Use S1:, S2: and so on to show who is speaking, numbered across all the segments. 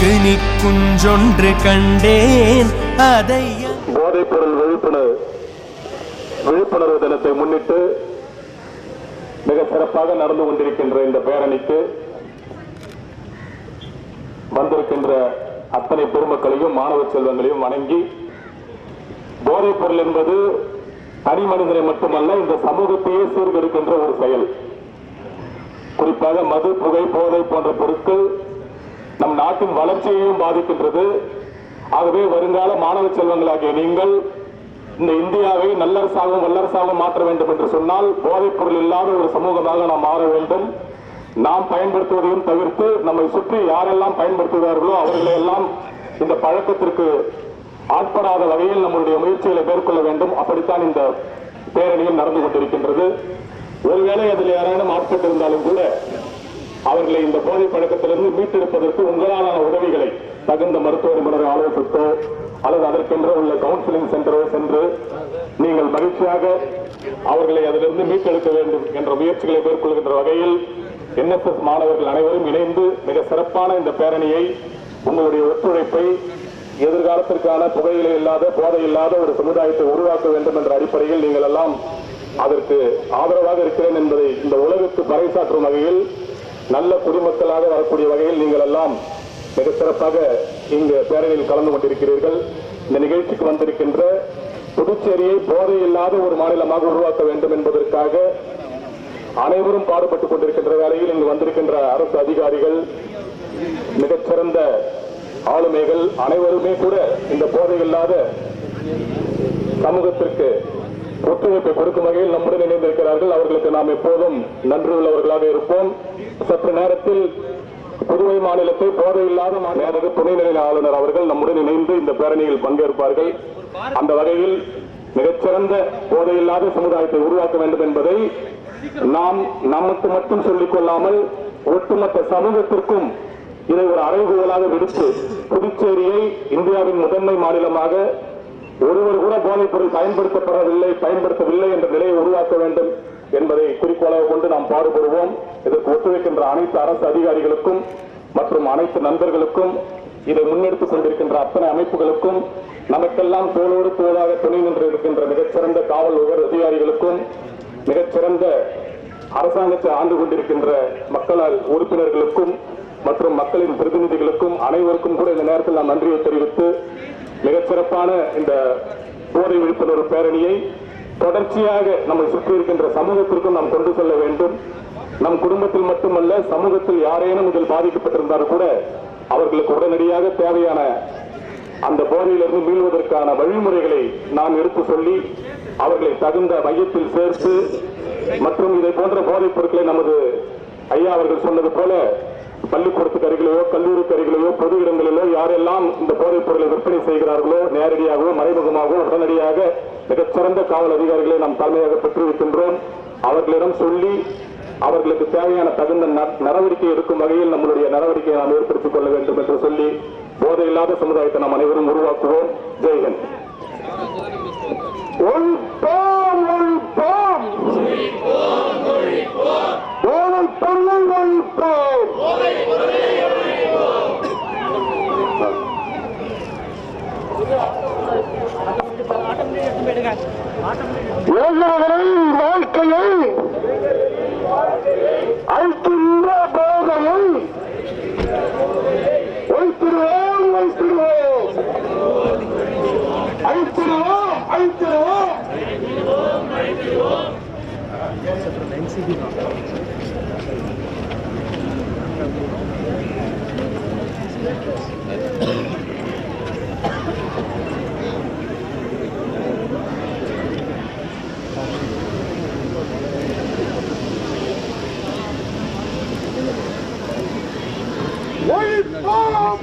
S1: அக்னி குஞ்சொன்று கண்டேன் அதை.
S2: போதைப்பொருள் விழிப்புணர்வு தினத்தை முன்னிட்டு மிக சிறப்பாக நடந்து கொண்டிருக்கின்ற இந்த பேரணிக்கு வந்திருக்கின்ற அத்தனை பெருமக்களையும் மாணவ செல்வங்களையும் வணங்கி, போதைப் பொருள் என்பது தனி மனிதனை மட்டுமல்ல, இந்த சமூகத்தையே சீர்கெடுக்கின்ற ஒரு செயல். குறிப்பாக மது, புகை, போதை போன்ற பொருட்கள் நம் நாட்டின் வளர்ச்சியையும் பாதிக்கின்றது. ஆகவே வருங்கால மாணவ செல்வங்களாகிய நீங்கள் இந்த இந்தியாவை நல்லரசாகவும் வல்லரசாகவும் மாற்ற வேண்டும் என்று சொன்னால் போதைப் பொருள் இல்லாத ஒரு சமூகமாக நாம் மாற வேண்டும். நாம் பயன்படுத்துவதையும் தவிர்த்து நம்மை சுற்றி யாரெல்லாம் பயன்படுத்துகிறார்களோ அவர்களை எல்லாம் இந்த பழக்கத்திற்கு ஆட்படாத வகையில் நம்முடைய முயற்சிகளை மேற்கொள்ள வேண்டும். அப்படித்தான் இந்த பேரணியும் நடந்து கொண்டிருக்கின்றது. ஒருவேளை அதில் யாராலும் ஆட்பட்டிருந்தாலும் கூட அவர்களை இந்த போதை பழக்கத்திலிருந்து மீட்டெடுப்பதற்கு உங்களான உதவிகளை தகுந்த மருத்துவ நிபுணரை ஆலோசித்தோ அல்லது அதற்கென்று உள்ள கவுன்சிலிங் சென்டரோ சென்று நீங்கள் மகிழ்ச்சியாக அவர்களை அதிலிருந்து மீட்டெடுக்க வேண்டும் என்ற முயற்சிகளை மேற்கொள்கின்ற வகையில் NSS மாணவர்கள் அனைவரும் இணைந்து மிக சிறப்பான இந்த பேரணியை, உங்களுடைய ஒத்துழைப்பை, எதிர்காலத்திற்கான புகையிலை இல்லாத, போதை இல்லாத ஒரு சமுதாயத்தை உருவாக்க வேண்டும் என்ற அடிப்படையில் நீங்கள் எல்லாம் அதற்கு ஆதரவாக இருக்கிறேன் என்பதை இந்த உலகுக்கு பறைசாற்றும் வகையில், நல்ல குடிமக்களாக வரக்கூடிய வகையில் நீங்கள் எல்லாம் மிக சிறப்பாக இங்கு பேரணியில் கலந்து கொண்டிருக்கிறீர்கள். இந்த நிகழ்ச்சிக்கு வந்திருக்கின்ற புதுச்சேரியை போதை இல்லாத ஒரு மாநிலமாக உருவாக்க வேண்டும் என்பதற்காக அனைவரும் பாடுபட்டுக் கொண்டிருக்கின்ற வேளையில் இங்கு வந்திருக்கின்ற அரசு அதிகாரிகள், மிகச்சிறந்த ஆளுமைகள் அனைவருமே கூட இந்த போதை இல்லாத சமூகத்திற்கு ஒத்துழைப்பை கொடுக்கும் வகையில் நம்முடன் இணைந்திருக்கிறார்கள். அவர்களுக்கு நாம் எப்போதும் நன்றி உள்ளவர்களாக இருப்போம். சற்று நேரத்தில் புதுவை மாநிலத்தை போதை இல்லாத மாநில துணைநிலை ஆளுநர் அவர்கள் நம்முடன் இணைந்து இந்த பேரணியில் பங்கேற்பார்கள். அந்த வகையில் மிகச்சிறந்த போதையில்லாத சமுதாயத்தை உருவாக்க வேண்டும் என்பதை நாம் நமக்கு மட்டும் சொல்லிக் கொள்ளாமல் ஒட்டுமொத்த சமூகத்திற்கும் இதை ஒரு அறைகூவலாக விடுத்து, புதுச்சேரியை இந்தியாவின் முதன்மை மாநிலமாக ஒருவர் கூட போதைப் பொருள் பயன்படுத்தவில்லை என்ற நிலையை உருவாக்க வேண்டும் என்பதை குறிக்கோளாக கொண்டு நாம் பாடுபடுவோம். இதற்கு ஒத்துழைக்கின்ற அனைத்து அரசு அதிகாரிகளுக்கும் மற்றும் அனைத்து நண்பர்களுக்கும், இதை முன்னெடுத்துக் கொண்டிருக்கின்ற அத்தனை அமைப்புகளுக்கும், நமக்கெல்லாம் தோளோடு தோளாக துணை நின்று இருக்கின்ற மிகச்சிறந்த காவல் உயர் அதிகாரிகளுக்கும், மிகச்சிறந்த அரசாங்கத்தை ஆண்டு கொண்டிருக்கின்ற மக்களால் உறுப்பினர்களுக்கும் மற்றும் மக்களின் பிரதிநிதிகளுக்கும் அனைவருக்கும் கூட இந்த நேரத்தில் நாம் நன்றியை தெரிவித்து, மிகச்சிறப்பான இந்த போதை விழிப்புணர்வு பேரணியை தொடர்ச்சியாக நம்மை சுற்றி இருக்கின்ற சமூகத்திற்கும் நாம் கொண்டு செல்ல வேண்டும். நம் குடும்பத்தில் மட்டுமல்ல, சமூகத்தில் யாரேனும் இதில் பாதிக்கப்பட்டிருந்தாலும் கூட அவர்களுக்கு உடனடியாக தேவையான அந்த போதையிலிருந்து மீள்வதற்கான வழிமுறைகளை நாம் எடுத்து சொல்லி அவர்களை தகுந்த மையத்தில் சேர்த்து, மற்றும் இதை போன்ற போதைப் பொருட்களை நமது ஐயா அவர்கள் சொன்னது போல பள்ளிக்கூடத்துக்கு அருகிலேயோ கல்லூரிக்கு அருகிலேயோ பொது இடங்களிலோ யாரெல்லாம் இந்த போதைப் பொருளை விற்பனை செய்கிறார்களோ நேரடியாகவோ மறைமுகமாகவோ உடனடியாக மிகச்சிறந்த காவல் அதிகாரிகளை நாம் தலைமையாக பெற்றிருக்கின்றோம். அவர்களிடம் சொல்லி அவர்களுக்கு தேவையான தகுந்த நடவடிக்கை எடுக்கும் வகையில் நம்மளுடைய நடவடிக்கையை நாம் ஏற்படுத்திக் கொள்ள வேண்டும் என்று சொல்லி போதை இல்லாத சமுதாயத்தை நாம் அனைவரும் உருவாக்குவோம். ஜெய்ஹிந்த். வாழ்க்கையை அழிக்கின்ற போதையை வைத்திடுவோம் அழித்திடுவோம்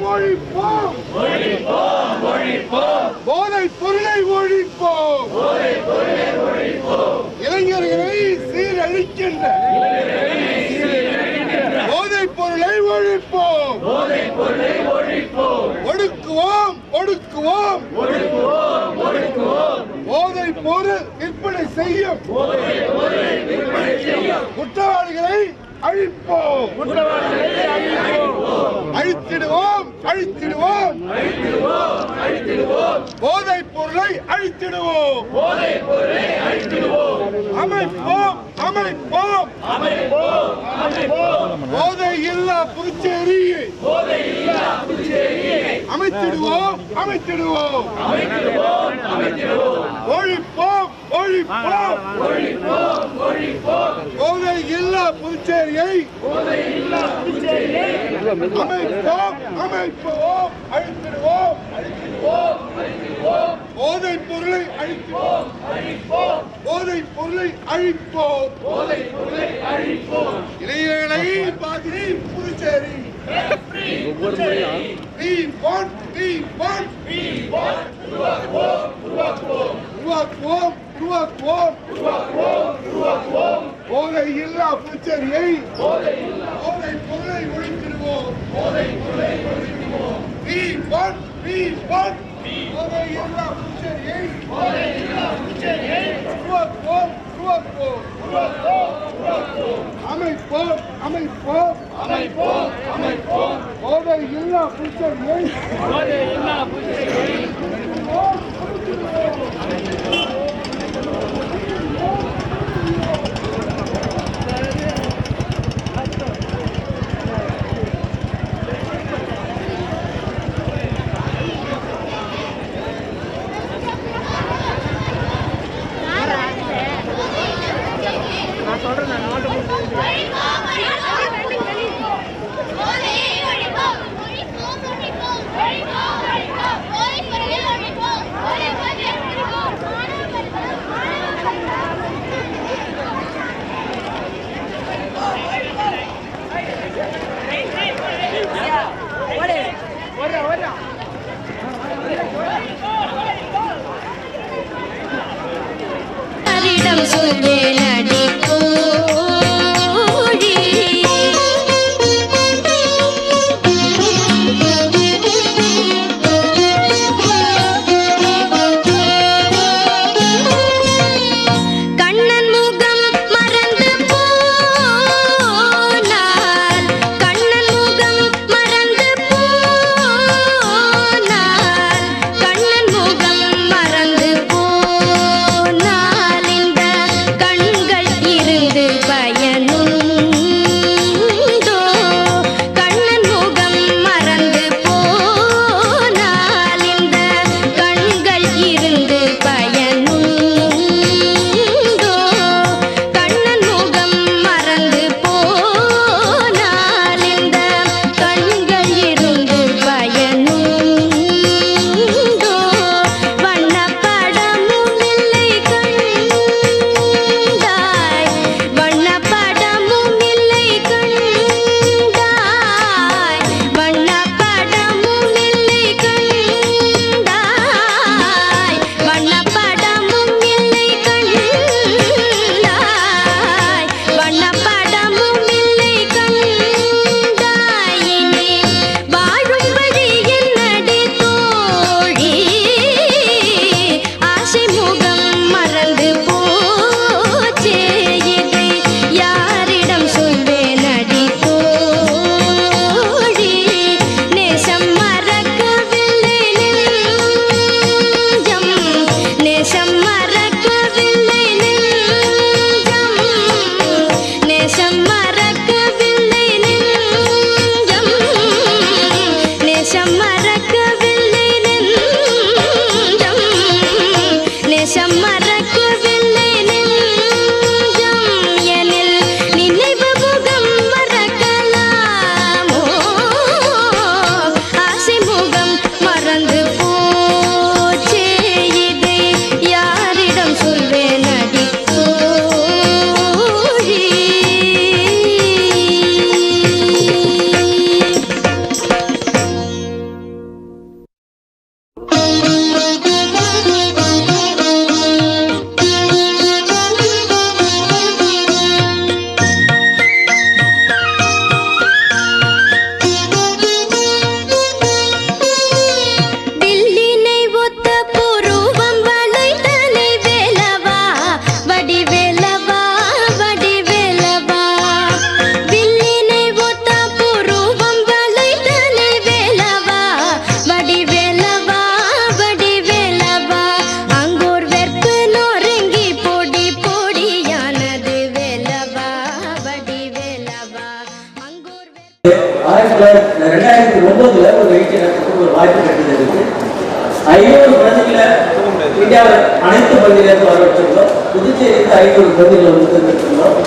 S2: அழித்திடுவோம். போதைப் பொருளை ஒழிப்போம். இளைஞர்களை சீரழிக்கின்ற போதைப் பொருளை ஒழிப்போம். ஒடுக்குவோம். போதைப் பொருள் விற்பனை செய்யும் குற்றவாளிகளை அழிப்போம். அழித்திடுவோம்.
S3: அழித்திடுவோம் போதைப் பொருளை அழித்திடுவோம் அமைப்போம் போதை இல்லா புதுச்சேரி அமைத்திடுவோம் ஒழிப்போம் போதை இல்லா புதுச்சேரியை அமைப்போம் அழித்திடுவோம் போதைப் பொருளை அழிப்போம் இளைஞர்களை பாதிரி புதுச்சேரி உருவாக்குவோம் போதை இல்லா புதுச்சேரியை போதை பொருளை ஒழித்திடுவோம் போதை இல்லா புதுச்சேரியை உருவாக்குவோம் அமைப்போம் போதை இல்லா புதுச்சேரியை
S4: கண்ணன் 2009 ஒரு நிகழ்ச்சி நடத்துறதுக்கு ஒரு வாய்ப்பு கிடைத்தது. 500 பிரதிகளை இந்தியாவில் அனைத்து பகுதியிலிருந்து வர வச்சிருந்தோம். புதுச்சேரிக்கு 500 பிரதிகளை வந்து தெரிவிச்சிருந்தோம்.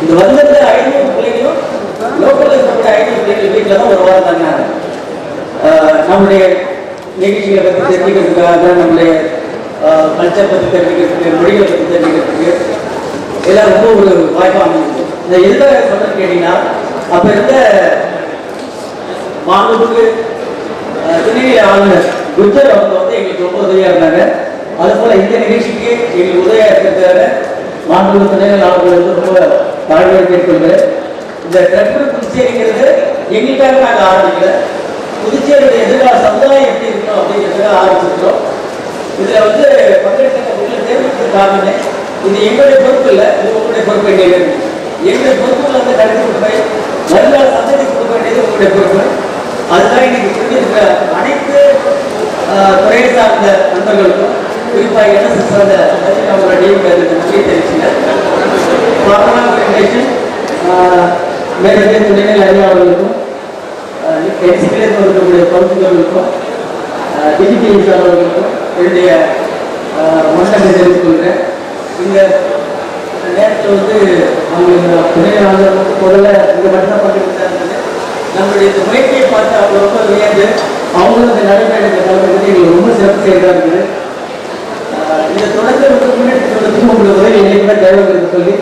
S4: இந்த வருடத்துல 500 பிள்ளைகளும் லோக்கல் இருக்கக்கூடிய 500 பிள்ளைகள் வீட்டில் தான் ஒரு வாரம் தங்கினாங்க. நம்முடைய நிகழ்ச்சிகளை பற்றி தெரிஞ்சுக்கிறதுக்காக, நம்முடைய கல்ச்சர் பற்றி தெரிஞ்சுக்கிறதுக்கு, மொழிகளை பற்றி தெரிஞ்சுக்கிறதுக்கு எல்லாம் ரொம்ப ஒரு வாய்ப்பாக அமைஞ்சது. இந்த எதுக்காக சொல்றேன்னு கேட்டீங்கன்னா, அப்ப இருந்த மாண்புமிகு துணைநிலை ஆளுநர் குஜர் அவங்க வந்து எங்களுக்கு ரொம்ப உதவியா இருந்தாங்க. அது போல இந்த நிகழ்ச்சிக்கு எங்களுக்கு உதவியா இருக்கிறதுக்காக மாண்புமிகு துணைநிலை ஆளுநர் வந்து ரொம்ப தாழ்வு கேட்டுக்கொள்கிறேன். இந்த ட்ரெக்டர் புதுச்சேரிங்கிறது எங்களுக்காக நாங்கள் ஆரம்பிக்கல, புதுச்சேரியுடைய எதிர்கால சமுதாயம் எப்படி இருக்கணும் அப்படிங்கிறதுக்காக ஆரம்பிச்சிருக்கிறோம். இதுல வந்து பங்கெடுக்க தேர்ந்தெடுத்த காரணமே இது எங்களுடைய பொறுப்பு இல்லை, இது உங்களுடைய பொறுப்பு. எங்களுடைய பொறுப்புகளை வந்து கருத்து கொடுப்பை வருங்கால சந்ததி கொடுக்க வேண்டியது உங்களுடைய பொறுப்பு. அதுதான் இன்னைக்கு புரிஞ்சிருக்கிற அனைத்து துறையை சார்ந்த நண்பர்களுக்கும், குறிப்பாக NSS சார்ந்த அவங்களோட நன்றி தெரிவிச்சுங்க. மேலே துணைநிலை அறிவியலாளர்களுக்கும், எக்ஸிகிலேஷன் இருக்கக்கூடிய கவுன்சிலர்களுக்கும், டிஜிட்டல் அவர்களுக்கும் என்னுடைய வணக்கத்தை தெரிவித்துக் கொள்கிறேன். இந்த நேரத்தில் வந்து அவங்க துணைநிலை முதல்ல இந்த மட்டும் பங்கெடுத்தாங்க. நம்மளுடைய இந்த முயற்சியை பார்த்து அவங்க ரொம்ப வியந்து அவங்களும் இந்த நடைமுறை தலைமைக்கு எங்களுக்கு ரொம்ப சிறப்பு செய்யறதா இருக்குது. இந்த தொடர்ந்து முன்னெடுத்து சொல்றதுக்கு உங்களுடைய உதவி என்னைக்குமே தேவைங்கிறது சொல்லி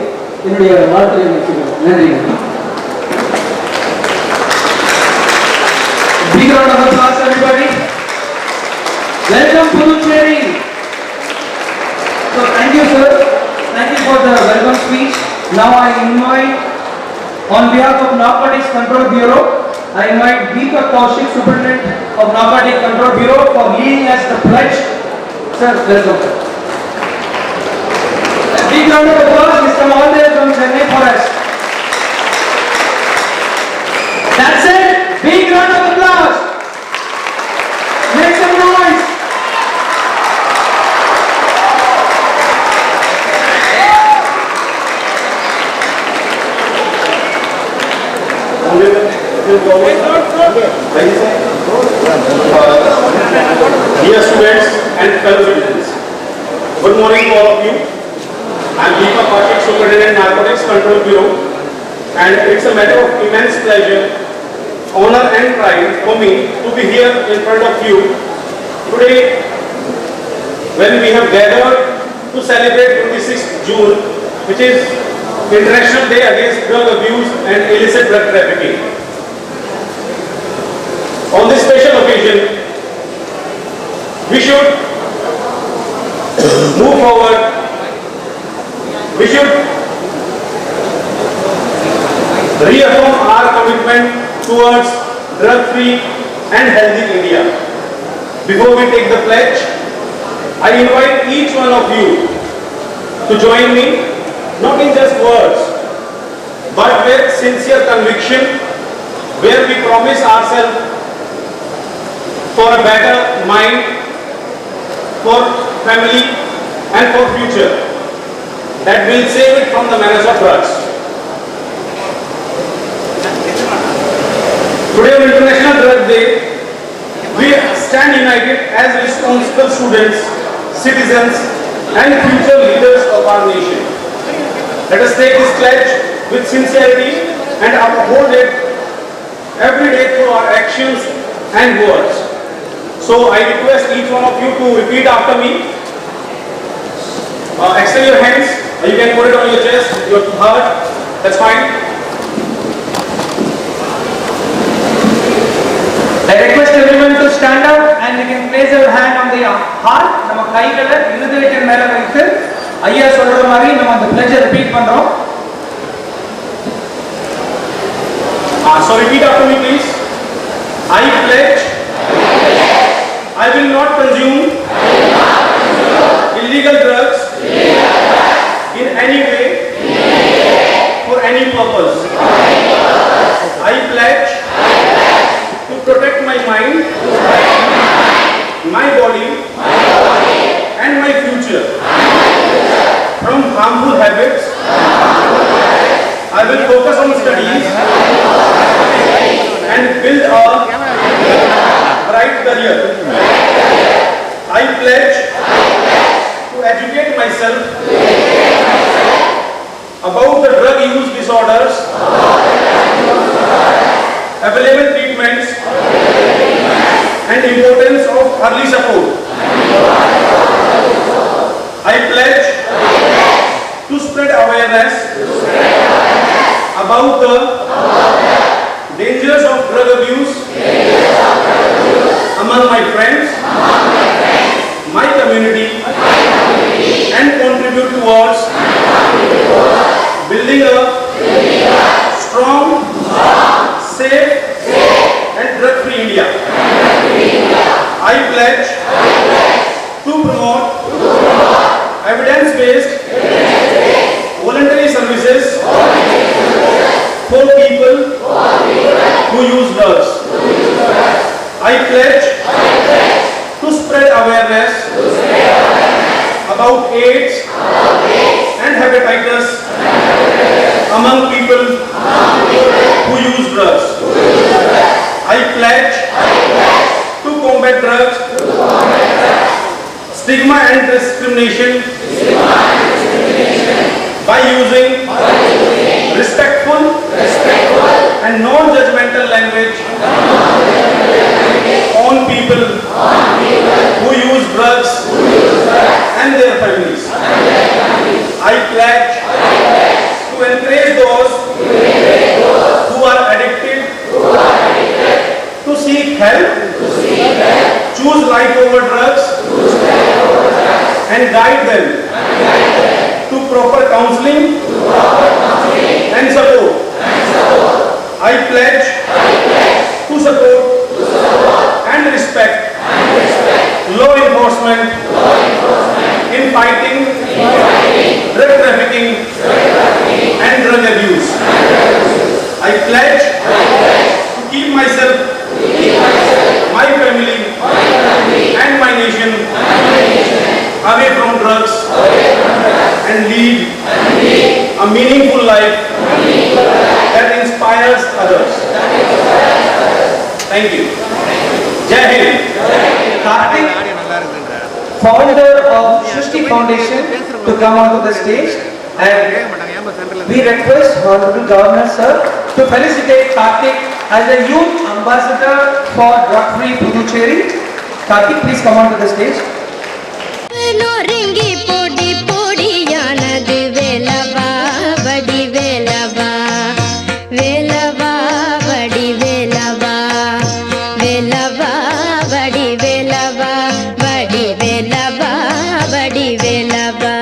S4: என்னுடைய வாழ்க்கையை வச்சுக்கிறோம். நன்றி.
S5: Big round of applause, everybody. Welcome Puducherry. So thank you, sir. Thank you for the welcome speech. Now I invite, on behalf of Narcotics Control Bureau, I invite Deepak Kaushik, Superintendent of Narcotics Control Bureau, for leading us the pledge. Sir, welcome. A big round of applause. He's come all the way from Chennai for us. That's it. Big round of applause. Make some noise.
S2: Dear students and fellow citizens, good morning to all of you. I am Deepak Kaushik, Superintendent Narcotics Control Bureau, and it's a matter of immense pleasure, honor and pride for me to be here in front of you today when we have gathered to celebrate 26th June, which is International Day Against Drug Abuse and Illicit Drug Trafficking. On this special occasion, we should move forward. We should reaffirm our commitment towards drug-free and healthy India. Before we take the pledge, I invite each one of you to join me, not in just words, but with sincere conviction, where we promise ourselves for a better mind, for family and for future that will save it from the menace of drugs. Today on International Drug Day, we stand united as responsible students, citizens and future leaders of our nation. Let us take this pledge with sincerity and uphold it every day through our actions and words. So I request each one of you to repeat after me. Extend your hands. You can put it on your chest, your heart. That's fine.
S5: I request everyone to stand up and you can place your hand on the heart. நம்ம கைகளை இருதயத்தின் மேல வைத்து ஐயா சொல்ற மாதிரி நம்ம அந்த pledge ரிப்பீட் பண்றோம்.
S2: So repeat after me, please. I pledge I will not consume illegal drugs in any way for any purpose. I pledge to protect my mind, my body and my future from harmful habits. I will focus on studies and
S6: and build a bright career. I pledge to educate myself about the drug use disorders, available treatments, and importance of early support. I pledge to spread awareness about the dangers of drug abuse among my friends, my community, and contribute towards building a strong, safe, and drug-free India. I pledge to promote evidence-based voluntary services for people who use drugs. I pledge to spread awareness about AIDS and hepatitis among people who use drugs. I pledge to combat drugs, stigma and discrimination by using respectful and non-judgmental language on people who use drugs and their families. I pledge to encourage those who are addicted to seek help, choose life over drugs, and guide them to proper counseling and support. I pledge to support and respect law enforcement in fighting drug trafficking and drug abuse. I pledge to keep myself, my family, and my nation away from drugs and lead a meaningful life that inspires others. Thank you. Jai Hind.
S5: Karthik, founder of Srishti Foundation, to come onto the stage, and we request Honorable Governor Sir to felicitate Karthik as a youth ambassador for drug-free Puducherry. Karthik, please come onto the stage.
S7: நொறுங்கி பொடி பொடியானது வேலவா வடி வேலவா வேலவா வடி வேலவா வேலவா வடி வேலவா வடி வேலவா வடி வேலவா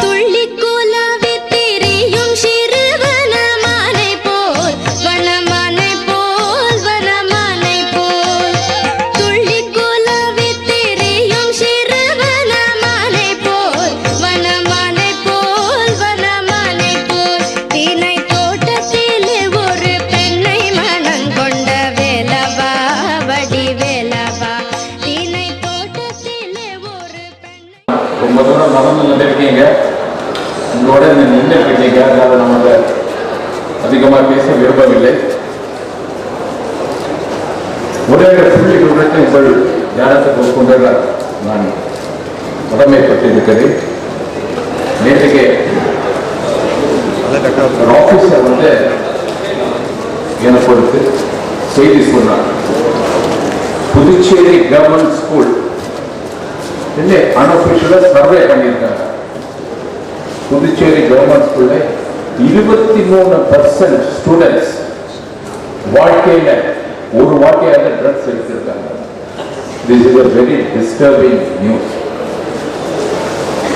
S7: துள்ளி கோலாவி திரியும் சிறுவர்
S2: வந்திருக்கீங்க, உங்களோட நின்று இருக்கீங்க. அதனால நம்ம அதிகமாக பேச விரும்பவில்லை. ஒரே புள்ளி விவரத்தை உங்கள் ஞானத்துக்கு கொண்டு நான் கடமைப்பட்டிருக்கிறேன். நேற்றுக்கு ஆபீசர் வந்து எனக்கு ஒரு செய்தி சொன்னார். புதுச்சேரி கவர்மெண்ட் ஸ்கூல் அன்அபிஷியலா சர்வே பண்ணியிருக்காங்க. புதுச்சேரி கவர்மெண்ட் ஸ்கூல்ல 23% ஸ்டூடெண்ட்ஸ் வாழ்க்கையில ஒரு வாட்டியாக ட்ரக்ஸ் எடுத்திருக்காங்க. This is a very disturbing news.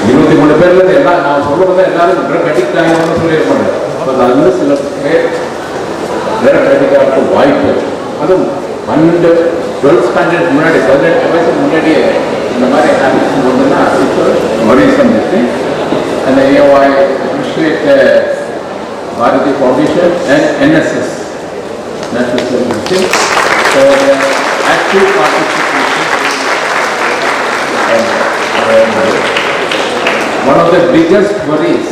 S2: 23 பேர்ல எல்லாம் நான் சொல்றது எல்லாரும் ட்ரக் அடிக்ட் ஆகணும்னு சொல்லியிருப்பாங்க. அதுல சில பேர் ட்ரக் அடிக்ட் ஆக வாய்ப்பு. அதுவும் 12th ஸ்டாண்டர்ட் முன்னாடி 18 வயசுக்கு முன்னாடியே இந்த மாதிரி ஹேபிட்ஸ் வந்ததுன்னா worrisome thing. And I appreciate Bharati Foundation and NSS, National Service, for their active participation. One of the biggest worries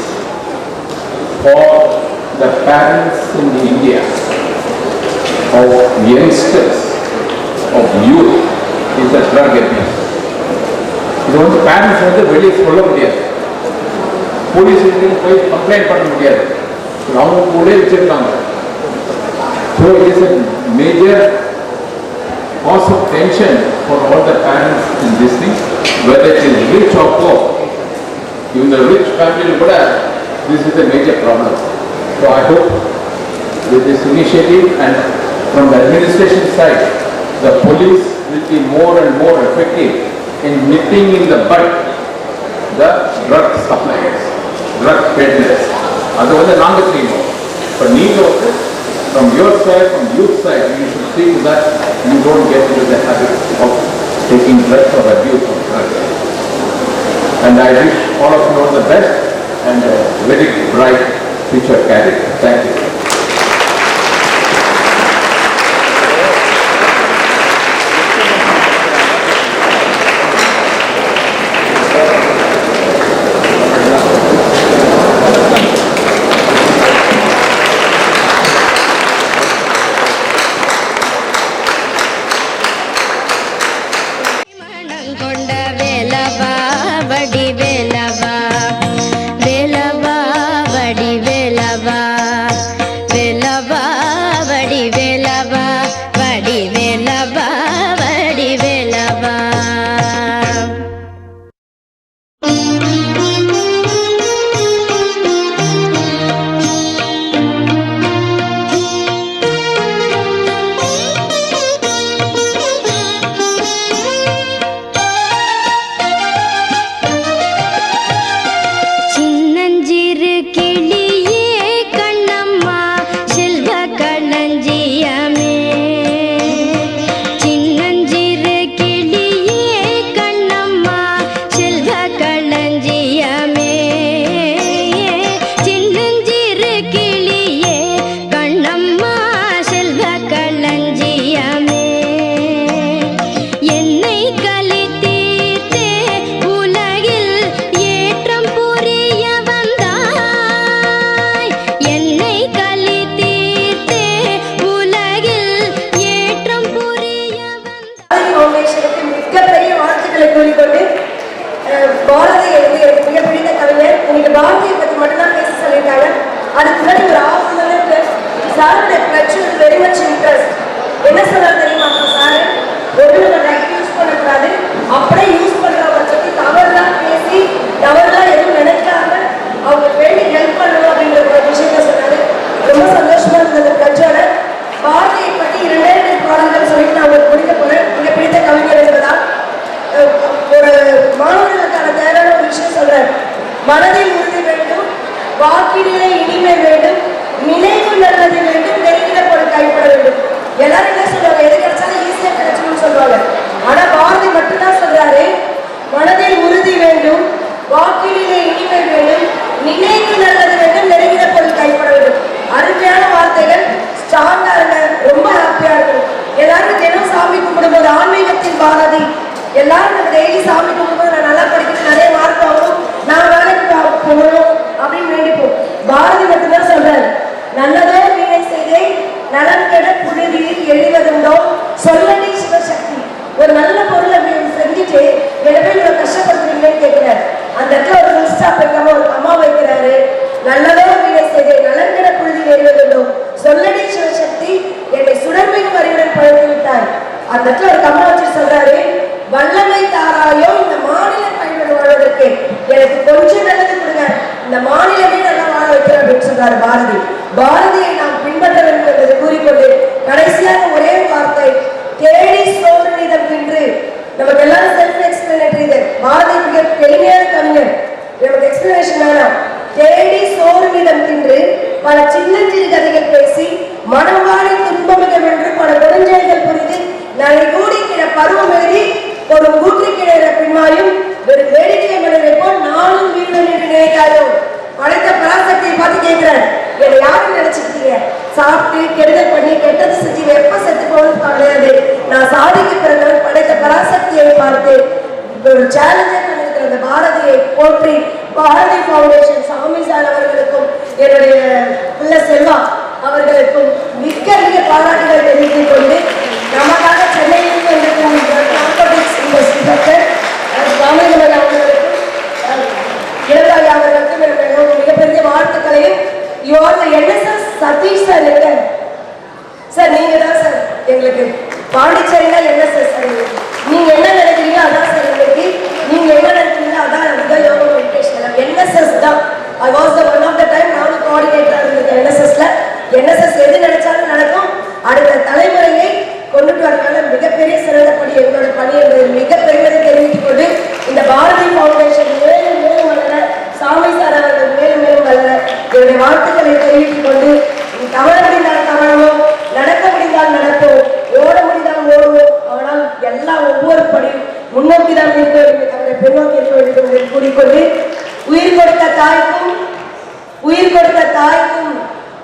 S2: for the parents in India of youngsters, of youth, is the drug abuse. இது வந்து parents வந்து வெளியே சொல்ல முடியாது, police போய் complaint பண்ண முடியாது, அவங்க கூட வச்சிருக்காங்க. So it is a major cause of tension for all the parents in this thing, whether it is rich or poor. Even the rich family கூட this is a major problem. So I hope with this initiative and from the administration side, the police will be more and more effective in nipping in the bud the drug suppliers, drug peddlers. அது வந்து நாங்க செய்யணும். But நீங்க வந்து from your side, from youth side, you should see that you don't get into the habit of taking drugs or abuse of drugs. And I wish all of you all the best and a very bright future career. Thank you.
S8: மனதில் உறுதி வேண்டும், வாக்கிலே இனிமை வேண்டும், நினைவு நல்லது வேண்டும், நெருங்கின பொருள் கைப்பட வேண்டும். எல்லாரும் என்ன சொல்றாங்க, எது கிடைச்சாலும் ஈஸியா கிடைச்சுன்னு சொல்றாங்க. ஆனா பாரதி மட்டும்தான் சொல்றாரு, மனதில் உறுதி வேண்டும், வாக்கிலே இனிமை வேண்டும், நினைவு நல்லது வேண்டும், நெருங்கின பொருள் கைப்பட வேண்டும். அருமையான வார்த்தைகள். ஸ்ட்ராங்கா இருங்க, ரொம்ப ஹாப்பியா இருக்கும். எல்லாரும் தினம் சாமி கும்பிடும்போது ஆன்மீகத்தின் பாரதி எல்லாரும் டெய்லி சாமி கும்பிடும்போது நான் நல்லா படிக்கிறது, நிறைய மார்க் வாங்கணும், நான் போகணும் அப்படின்னு வேண்டிப்போம். பாரதி மட்டும்தான் சொல்றாரு, நல்லதோ வீணை செய்தேன் நலன் கெட புழுதியில் எழுவதுண்டோ சொல்லடி சிவசக்தி. ஒரு நல்ல பொருளை செஞ்சுட்டு எனவே இவ்வளவு கஷ்டப்படுத்துறீங்கன்னு கேட்கிறாரு. அந்த இடத்துல ஒரு ஃபுல் ஸ்டாப் வைக்காம ஒரு கம்மா வைக்கிறாரு. நல்லதோ வீணை செய்தேன் நலன் கெட புழுதியில் எழுவதுண்டோ சொல்லடி சிவசக்தி என்னை சுடர்மிகு வரியுடன் பழந்து விட்டார். அந்த இடத்துல ஒரு கம்மா வச்சு சொல்றாரு, வல்லமை தாராயோ இந்த மாநில பயன்பெற வாழ்வதற்கு எனக்கு கொஞ்சம் நல்லது கொடுங்க, இந்த மாநிலமே நல்லா வாழ வைக்கிறேன் அப்படின்னு சொல்றாரு பாரதி. பாரதியை நாம் பின்பற்ற வேண்டும் என்பதை கூறிக்கொண்டு கடைசியாக ஒரே வார்த்தை, தேடி சோதனிடம் என்று. நமக்கு எல்லாரும் செல்ஃப் எக்ஸ்பிளனேட்டரி இது. பாரதி மிக எளிமையான கவிஞர், நமக்கு எக்ஸ்பிளனேஷன் வேணாம். தேடி சோறுவிடம் தின்று பல சின்ன சிறு கதைகள் பேசி மனவாடி துன்பமிகம் என்று பல கொடுஞ்செயல்கள் புரிந்து நரை கூடி கிட பருவம் எழுதி ஒரு கூற்றி கிட பின்மாயும் ஒரு வேடிக்கை மனதை போல் நானும் வீரன் என்று நினைக்காதோ. படைத்த பராசக்தியை பார்த்து கேட்கிறார், என்னை யாரும் நினைச்சிருக்கீங்க? சாப்பிட்டு கெடுதல் பண்ணி கெட்டது செஞ்சு எப்ப செத்து போகணும் கிடையாது. நான் சாதிக்க பிறந்தவன் படைத்த பராசக்தியை பார்த்து ஒரு சேலஞ்சை பண்ணிருக்கிற அந்த பாரதியை போற்றி பாரதி ஃபவுண்டேஷன் சாமி சார் அவர்களுக்கும் என்னுடைய பிள்ளை செல்வா அவர்களுக்கும் மிக்க மிக பாராட்டுகளை தெரிவித்துக் கொண்டு நமக்காக சென்னையில் வந்திருக்கும் ராமலிங்கமன் அவர்களுக்கும் இளராஜா அவர்களுக்கும் மிகப்பெரிய வாழ்த்துக்களையும். NSS சதீஷ் சார் எங்க சார்? நீங்க தான் சார் எங்களுக்கு பாண்டிச்சேரியில NSS சார். நீங்க என்ன நினைக்கிறீங்க அதான் சார் எங்களுக்கு, நீங்க என்ன நினைக்கிறீங்க அதான் அதுதான் யோகா மெடிடேஷன். NSS தான். I was the one of the time நானும் கோஆர்டினேட்டரா இருந்தேன் NSSல. NSS எது நினைச்சாலும் நடக்கும். அடுத்த தலைமுறையை கொண்டுட்டு வரக்கான மிகப்பெரிய சிறந்த பணி எங்களோட பணி என்பதை மிக பெருமையை தெரிவித்துக் கொண்டு இந்த பாரதி ஃபவுண்டேஷன் மேலும் மேலும் வளர, சாமி சார் அவர்கள் மேலும் மேலும் வளர என்னுடைய வாழ்த்துக்களை தெரிவித்துக் கொண்டு, தவற முடிந்தால் தவறவோம், நடக்க முடிந்தால் நடப்போம், ஓட முடிந்தால் ஓடுவோம், ஆனால் எல்லாம் ஒவ்வொரு படியும் முன்னோக்கி தான் இருக்க வேண்டும், தவறை பின்னோக்கி இருக்க வேண்டும் என்று கூறிக்கொண்டு, உயிர் கொடுத்த தாய்க்கும்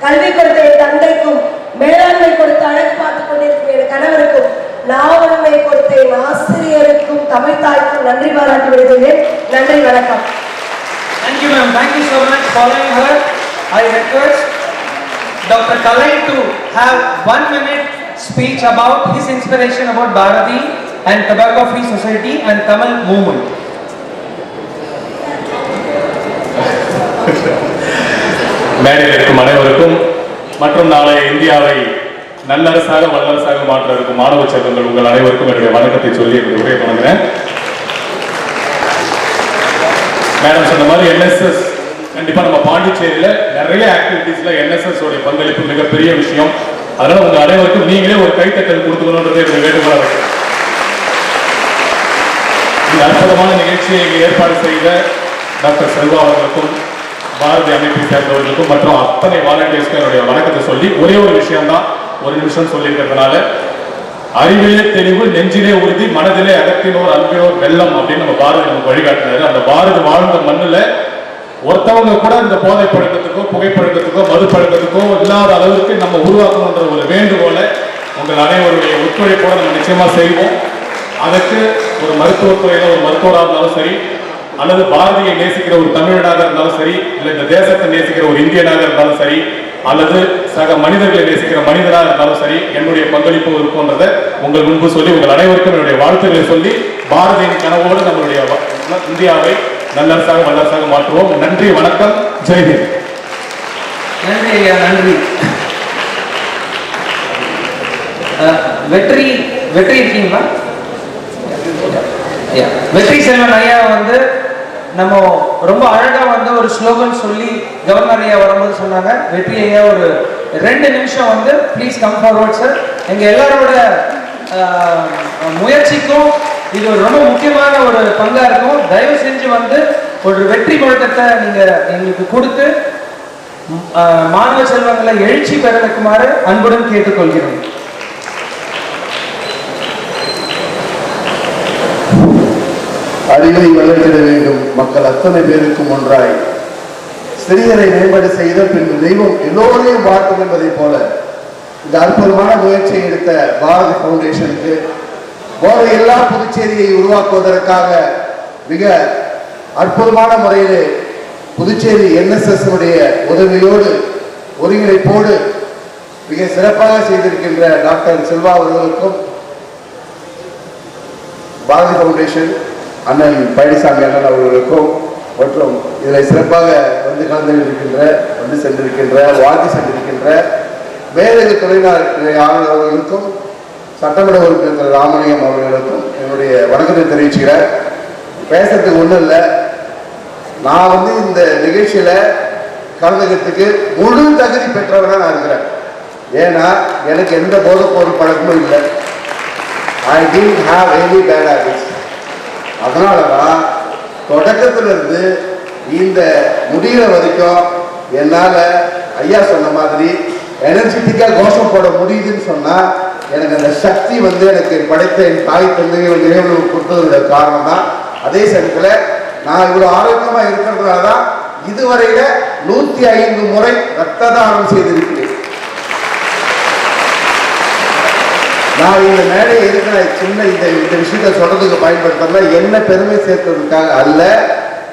S8: கல்வி கொடுத்த என் தந்தைக்கும் மேலாண்மை கொடுத்து அழகு பார்த்துக் கொண்டிருக்கும் என் கணவருக்கும் நாவன்மை கொடுத்த என் ஆசிரியருக்கும் தமிழ் தாய்க்கும் நன்றி பாராட்டி விடுகிறேன். நன்றி, வணக்கம்.
S5: Thank you, ma'am. Thank you so much. Following her, I request Dr. Kalai to have 1 minute speech about his inspiration about Bharati and Tobacco Free Society and Tamil movement.
S2: மேடையில் இருக்கும் அனைவருக்கும் மற்றும் நாளை இந்தியாவை நல்லரசாக வல்லரசாக மாற்ற இருக்கும் மாணவ செல்வங்கள் உங்கள் அனைவருக்கும் என்னுடைய வணக்கத்தை சொல்லி என்னுடைய உரையை தொடங்குகிறேன். மேடம் சொன்ன மாதிரி NSS கண்டிப்பா நம்ம பாண்டிச்சேரியில நிறைய ஆக்டிவிட்டீஸ்ல NSS உடைய பங்களிப்பு மிகப்பெரிய விஷயம். அதனால உங்க அனைவருக்கும் நீங்களே ஒரு கைத்தட்டல் கொடுத்துக்கணும்ன்றது என்னுடைய வேண்டுகோளா இருக்கு. இந்த அற்புதமான நிகழ்ச்சியை இங்கே ஏற்பாடு செய்த டாக்டர் செல்வா அவர்களுக்கும் பாரதி அமைப்பை சேர்ந்தவர்களுக்கும் மற்றும் அத்தனை வாலண்டியர்ஸ்க்கும் என்னுடைய வணக்கத்தை சொல்லி ஒரே ஒரு விஷயம் தான், ஒரு நிமிஷம் சொல்லியிருக்கிறதுனால, அறிவிலே தெளிவு நெஞ்சிலே உறுதி மனதிலே அகத்தினோர் அன்பினோர் வெள்ளம் அப்படின்னு நம்ம பாரதி நமக்கு வழிகாட்டினாரு. அந்த பாரதி வாழ்ந்த மண்ணுல ஒருத்தவங்க கூட இந்த போதை பழக்கத்துக்கோ புகைப்பழக்கத்துக்கோ மது பழக்கத்துக்கோ இல்லாத அளவுக்கு நம்ம உருவாக்கணுன்ற ஒரு வேண்டுகோளை உங்கள் அனைவருடைய ஒத்துழைப்போட நம்ம நிச்சயமா செய்வோம். அதற்கு ஒரு மருத்துவத்துறையில ஒரு மருத்துவராக இருந்தாலும் சரி, அல்லது பாரதியை நேசிக்கிற ஒரு தமிழனாக இருந்தாலும் சரி, இல்லை இந்த தேசத்தை நேசிக்கிற ஒரு இந்தியனாக இருந்தாலும் சரி, அல்லது சக மனிதர்களை நேசிக்கிற மனிதனாக இருந்தாலும் சரி, என்னுடைய பங்களிப்பு இருக்கும்ன்றதை உங்கள் முன்பு சொல்லி உங்கள் அனைவருக்கும் என்னுடைய வாழ்த்துக்களை சொல்லி பாரதியின் கனவோடு நம்மளுடைய இந்தியாவை நல்லரசாக வல்லரசாக மாற்றுவோம். நன்றி, வணக்கம், ஜெய்ஹிந்த்.
S5: நன்றி ஐயா, நன்றி. வெற்றி இருக்கீங்களா? வெற்றி செல்வன் ஐயா வந்து நம்ம ரொம்ப அழகா வந்து ஒரு ஸ்லோகன் சொல்லி கவர்னர் ஐயா வரும்போது சொன்னாங்க, வெற்றி ஐயா ஒரு 2 நிமிஷம் வந்து ப்ளீஸ் கம் ஃபார்வர்ட் சார். எங்க எல்லாரோட முயற்சிக்கும் இது ஒரு ரொம்ப முக்கியமான ஒரு பங்கா இருக்கும். தயவு செஞ்சு வந்து ஒரு வெற்றி முழக்கத்தை நீங்க எங்களுக்கு கொடுத்து மாணவ செல்வங்களை எழுச்சி பெற வைக்குமாறு அன்புடன் கேட்டுக்கொள்கிறோம்.
S9: அறிவை வளர்த்திட வேண்டும், மக்கள் அத்தனை பேருக்கும் ஒன்றாய் சிறியரை மேம்பட செய்த பின்பு தெய்வம் எல்லோரையும் பார்க்கும் என்பதை போல இந்த அற்புதமான முயற்சியை எடுத்த பாரதி ஃபவுண்டேஷனுக்கு போதையில்லா புதுச்சேரியை உருவாக்குவதற்காக மிக அற்புதமான முறையிலே புதுச்சேரி NSS உதவியோடு ஒருங்கிணைப்போடு மிக சிறப்பாக செய்திருக்கின்ற டாக்டர் செல்வா அவர்களுக்கும் பாரதி ஃபவுண்டேஷன் அண்ணன் பழனிசாமி அண்ணன் அவர்களுக்கும் மற்றும் இதில் சிறப்பாக வந்து வந்து சென்றிருக்கின்ற வாழ்த்து சென்றிருக்கின்ற மேலதிக துறையினர் ஆளுநர் அவர்களுக்கும் சட்டமன்ற உறுப்பினர் ராமலிங்கம் அவர்களுக்கும் என்னுடைய வணக்கத்தை தெரிவிச்சுக்கிறேன். பேசுறதுக்கு ஒன்றும் இல்லை, நான் வந்து இந்த நிகழ்ச்சியில கலந்துக்கிறதுக்கு முழு தகுதி பெற்றவனா நான் இருக்கிறேன். ஏன்னா எனக்கு எந்த போதைப்பொருள் பழக்கமும் இல்லை. I did have any bad habits. அதனால தான் தொடக்கத்திலிருந்து இந்த முடிகிற வரைக்கும் என்னால் ஐயா சொன்ன மாதிரி எனர்ஜெட்டிக்காக கோஷம் போட முடியுதுன்னு சொன்னால் எனக்கு அந்த சக்தி வந்து எனக்கு படைத்த என் தாய் தந்தைகள் நினைவு கொடுத்ததோட காரணம் தான். அதே சமயத்தில் நான் இவ்வளோ ஆரோக்கியமாக இருக்கிறதுனால தான் இதுவரையில 105 முறை ரத்த தானம் செய்திருக்கிறேன். நான் இந்த மேடையை இருக்கிற சின்ன இந்த விஷயத்தை சொல்றதுக்கு பயன்படுத்தல, என்ன பெருமை சேர்த்ததுக்காக அல்ல.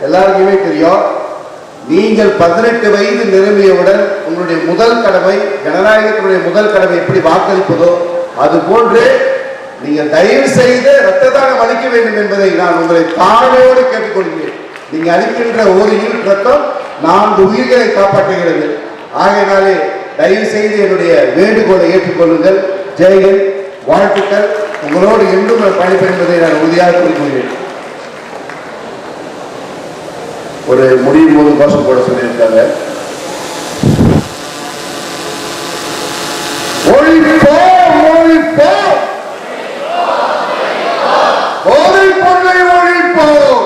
S9: எல்லாருக்குமே தெரியும், நீங்கள் 18 வயது நிரம்பியவுடன் உங்களுடைய முதல் கடமை, ஜனநாயகத்தினுடைய முதல் கடமை எப்படி வாக்களிப்பதோ அது போன்று நீங்கள் தயவு செய்து ரத்த தானம் அளிக்க வேண்டும் என்பதை நான் உங்களை தாழ்மையோடு கேட்டுக்கொள்கிறேன். நீங்க அளிக்கின்ற ஒரு யூனிட் ரத்தம் 4 உயிர்களை காப்பாற்றுகிறது. ஆகையினாலே தயவு செய்து என்னுடைய வேண்டுகோளை ஏற்றுக்கொள்ளுங்கள். ஜெயகன், வாழ்த்துக்கள். உங்களோடு என்றும் பயணிப்பேன் என்பதை நான் உறுதியாக கூறிக்கொள்கிறேன். ஒரு முடியும் போது கோஷம் போட சொல்லியிருக்காங்க. ஒழிப்போம், ஒழிப்போம், போதைப் பொருளை ஒழிப்போம்,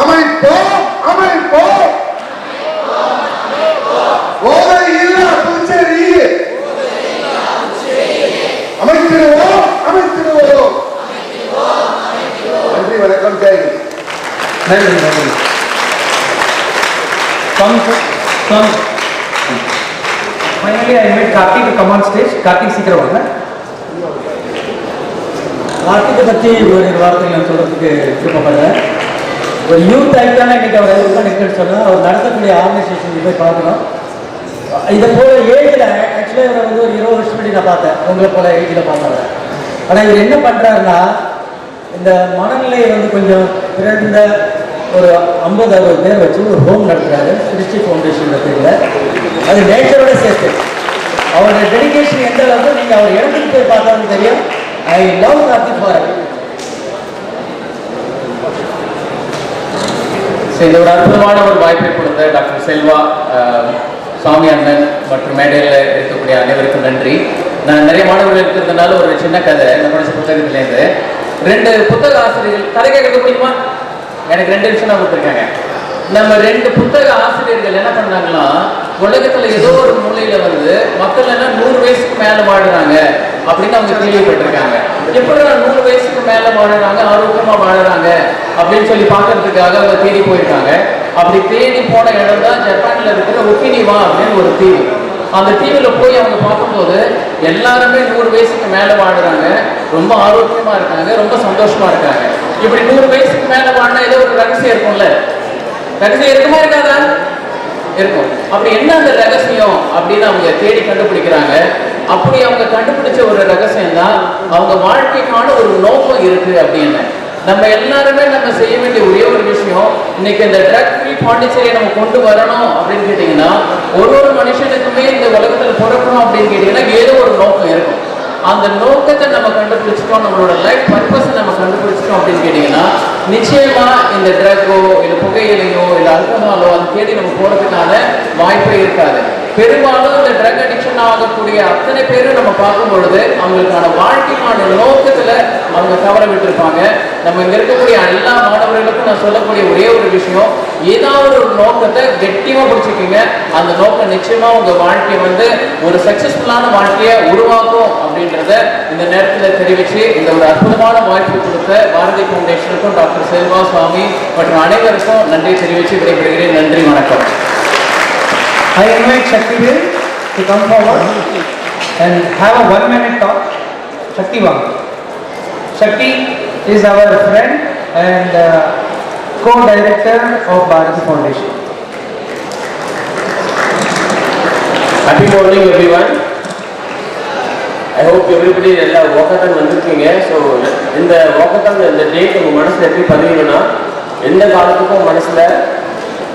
S9: அமைப்போம், அமைப்போம், போதை இல்லா புதுச்சேரி அமைத்திடுவோம், அமைத்திடுவோம். நன்றி, வணக்கம். ஜெயகன்.
S5: நன்றி, நன்றி. Finally, I invite Karthik to come on stage. Karthik, சீக்கிரம் வாங்க.
S4: கார்த்திகை பற்றி ஒரு வார்த்தைகள் நான் சொல்றதுக்கு விருப்பப்படுறேன். ஒரு யூத் ஆக்டான இன்னைக்கு அவர் எதுவுமே நிற்கணும்னு சொன்னால் அவர் நடத்தக்கூடிய ஆர்கனைசேஷன் போய் பார்க்கணும். இதை போல ஏஜில் ஆக்சுவலாக இவரை வந்து ஒரு 20 வருஷம் முன்னாடி நான் பார்த்தேன், உங்களை போல ஏஜில் பார்த்தேன். ஆனால் இவர் என்ன பண்ணுறாருன்னா, இந்த மனநிலையை வந்து கொஞ்சம் பிறந்த ஒரு 50-60 பேர் வச்சு ஒரு ஹோம் நடத்துகிறாரு, கிறிஸ்டி ஃபவுண்டேஷன் பேரில். அது நேச்சரோட சேர்த்து அவருடைய டெடிகேஷன் எந்த அளவுக்கு நீங்கள் அவர் இடத்துக்கு போய் பார்த்தாலும் தெரியும். I love Karthik for it.
S10: இந்த ஒரு அற்புதமான ஒரு வாய்ப்பை கொடுத்த டாக்டர் செல்வா, சாமி அண்ணன் மற்றும் மேடையில் இருக்கக்கூடிய அனைவருக்கும் நன்றி. நான் நிறைய மாணவர்கள் இருக்கிறதுனால ஒரு சின்ன கதை, இந்த படிச்ச புத்தகத்திலேருந்து 2 புத்தக ஆசிரியர்கள் கதை கேட்க முடியுமா? எனக்கு 2 விஷயம் தான் கொடுத்துருக்காங்க. நம்ம 2 புத்தக ஆசிரியர்கள் என்ன பண்ணாங்கன்னா, உலகத்துல ஏதோ ஒரு மூலையில வந்து மக்கள் எல்லாம் 100 வயசுக்கு மேல வாழுறாங்க அப்படின்னு அவங்க கேள்விப்பட்டிருக்காங்க. எப்படி 100 வயசுக்கு மேல வாழுறாங்க, ஆரோக்கியமா வாழுறாங்க அப்படின்னு சொல்லி பார்க்கறதுக்காக அவங்க தேடி போயிருக்காங்க. அப்படி தேடி போன இடம் தான் ஜப்பான்ல இருக்கிற ஒக்கினிவா அப்படின்னு ஒரு தீவு. அந்த தீவுல போய் அவங்க பார்க்கும்போது எல்லாருமே 100 வயசுக்கு மேல வாழுறாங்க, ரொம்ப ஆரோக்கியமா இருக்காங்க, ரொம்ப சந்தோஷமா இருக்காங்க. இப்படி 100 வயசுக்கு மேல வாழ்னா ஏதோ ஒரு ரகசியம் இருக்கும்ல, ரகசியம் இருக்குமா இருக்காதா? இருக்கும். அப்படி என்ன அந்த ரகசியம் அப்படின்னு அவங்க தேடி கண்டுபிடிக்கிறாங்க. அப்படி அவங்க கண்டுபிடிச்ச ஒரு ரகசியம் தான் அவங்க வாழ்க்கைக்கான ஒரு நோக்கம் இருக்கு அப்படின்னு. நம்ம எல்லாருமே நம்ம செய்ய வேண்டிய ஒரே ஒரு விஷயம், இன்னைக்கு இந்த ட்ரக் ஃப்ரீ பாண்டிச்சேரியை நம்ம கொண்டு வரணும் அப்படின்னு கேட்டீங்கன்னா, ஒரு மனுஷனுக்குமே இந்த உலகத்துல பிறக்கணும் அப்படின்னு கேட்டீங்கன்னா ஏதோ ஒரு நோக்கம் இருக்கும். அந்த நோக்கத்தை நம்ம கண்டுபிடிச்சிட்டோம், நம்மளோட லைஃப் பர்பஸை நம்ம கண்டுபிடிச்சிட்டோம் அப்படின்னு கேட்டீங்கன்னா நிச்சயமா இந்த ட்ரக்கோ இல்லை புகையிலையோ இல்லை அல்கஹாலோ அதை தேடி நம்ம போறதுக்கான வாய்ப்பே இருக்காது. பெரும்பாலும் இந்த ட்ரக் அடிக்ஷன் ஆகக்கூடிய அத்தனை பேரும் நம்ம பார்க்கும் பொழுது அவங்களுக்கான வாழ்க்கைக்கான நோக்கத்துல அவங்க தவற விட்டுருப்பாங்க. நம்ம இங்க இருக்கக்கூடிய எல்லா மாணவர்களுக்கும் நான் சொல்லக்கூடிய ஒரே ஒரு விஷயம், ஏதாவது ஒரு நோக்கத்தை கெட்டியமா பிடிச்சிக்கீங்க. அந்த நோக்கம் நிச்சயமா உங்க வாழ்க்கையை வந்து ஒரு சக்சஸ்ஃபுல்லான வாழ்க்கையை உருவாக்கும் அப்படின்றத இந்த நேரத்தில் தெரிவிச்சு இந்த ஒரு அற்புதமான வாய்ப்பு கொடுத்த பாரதி ஃபவுண்டேஷனுக்கும் டாக்டர் செல்வா, சுவாமி மற்றும் அனைவருக்கும் நன்றி தெரிவித்து விடைபெறுகிறேன். நன்றி, வணக்கம்.
S5: I invite Shakti to come forward and have a 1-minute talk. Shakti Wang. Shakti is our friend and co-director of Bharati Foundation.
S11: Happy morning everyone. I hope everybody எல்லாம் வாக்கத்தான் வந்திருக்கீங்க. ஸோ இந்த வாக்கத்தான் இந்த date உங்கள் மனசில் எப்படி பதியணும்னா, எந்த காலத்துக்கும் மனசில்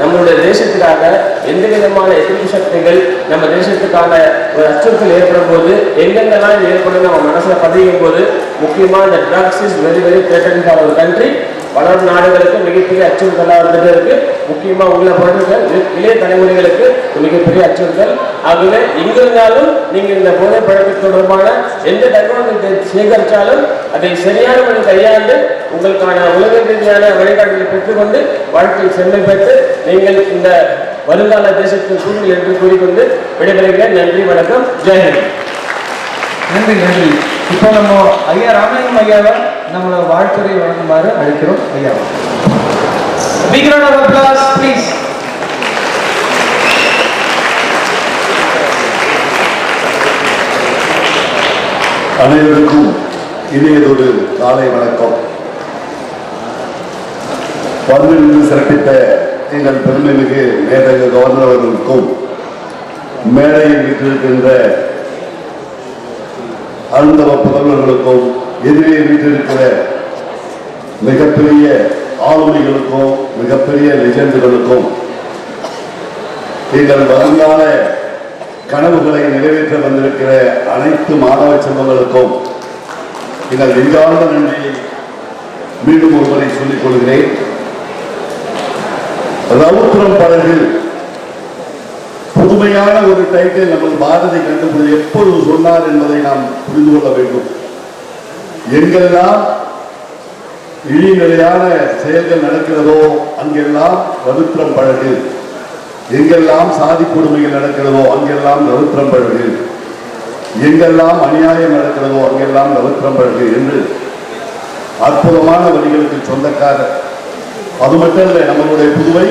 S11: நம்மளுடைய தேசத்துக்காக எந்த விதமான எதிர்ப்பு சக்திகள் நம்ம தேசத்துக்கான ஒரு அச்சுறுத்தல் ஏற்படும் போது எங்கெங்கெல்லாம் இது ஏற்படும் நம்ம மனசில் பதியும் போது, முக்கியமாக இந்த drugs is very very threatening for our country. வளரும் நாடுகளுக்கு மிகப்பெரிய அச்சுறுத்தலாக இருந்துட்டு இருக்கு. முக்கியமாக உங்களை பொறுத்த இளைய தலைமுறைகளுக்கு மிகப்பெரிய அச்சுறுத்தல். ஆகவே எங்கிருந்தாலும் நீங்கள் இந்த போதை பழக்கத்து தொடர்பான எந்த தகவல்களை சேகரித்தாலும் அதை சரியான வழி கையாண்டு உங்களுக்கான உலக ரீதியான வழிகாட்டுதலை பெற்றுக்கொண்டு வாழ்க்கையில் செம்மை பெற்று நீங்கள் இந்த வருங்கால தேசத்தின் சூழல் என்று கூறிக்கொண்டு விடைபெறுகிறேன். நன்றி, வணக்கம், ஜெயஹிந்த்.
S5: நன்றி நன்றி. இப்போ நம்ம ஐயா ராமலிங்கம் ஐயாவை நம்மளோட வாழ்த்துறை வழங்குமாறு அழைக்கிறோம். ஐயா, big round of applause please.
S9: அனைவருக்கும் இனியதொரு காலை வணக்கம். வந்து சிறப்பித்த எங்கள் பெருமைமிகு மேதகு கவர்னர் அவர்களுக்கும், மேடையில் வீட்டிருக்கின்ற அருந்தவ புதல்வர்களுக்கும், எதிரே வீட்டிருக்கிற மிகப்பெரிய ஆளுமைகளுக்கும், மிகப்பெரிய லெஜண்டுகளுக்கும், எங்கள் வருங்கால கனவுகளை நிறைவேற்ற வந்திருக்கிற அனைத்து மாணவ செல்வங்களுக்கும் எங்கள் நெஞ்சார்ந்த நன்றியை மீண்டும் ஒருவரை சொல்லிக் கொள்கிறேன். ரவுத்திரம் படகு புதுமையான ஒரு டைட்டில் நம்ம பாரதி கண்டுபிடி எப்பொழுது சொன்னார் என்பதை நாம் புரிந்து கொள்ள வேண்டும். எங்கெல்லாம் இழிநிலையான செயல்கள் நடக்கிறதோ அங்கெல்லாம் ரவுத்திரம் பழகு, எங்கெல்லாம் சாதி கொடுமைகள் நடக்கிறதோ அங்கெல்லாம் ரவுத்திரம் பழகு, எங்கெல்லாம் அநியாயம் நடக்கிறதோ அங்கெல்லாம் ரவுத்திரம் பழகு என்று அற்புதமான வரிகளுக்கு சொந்தக்காரர். அது மட்டும் இல்லை, நம்மளுடைய புதுவை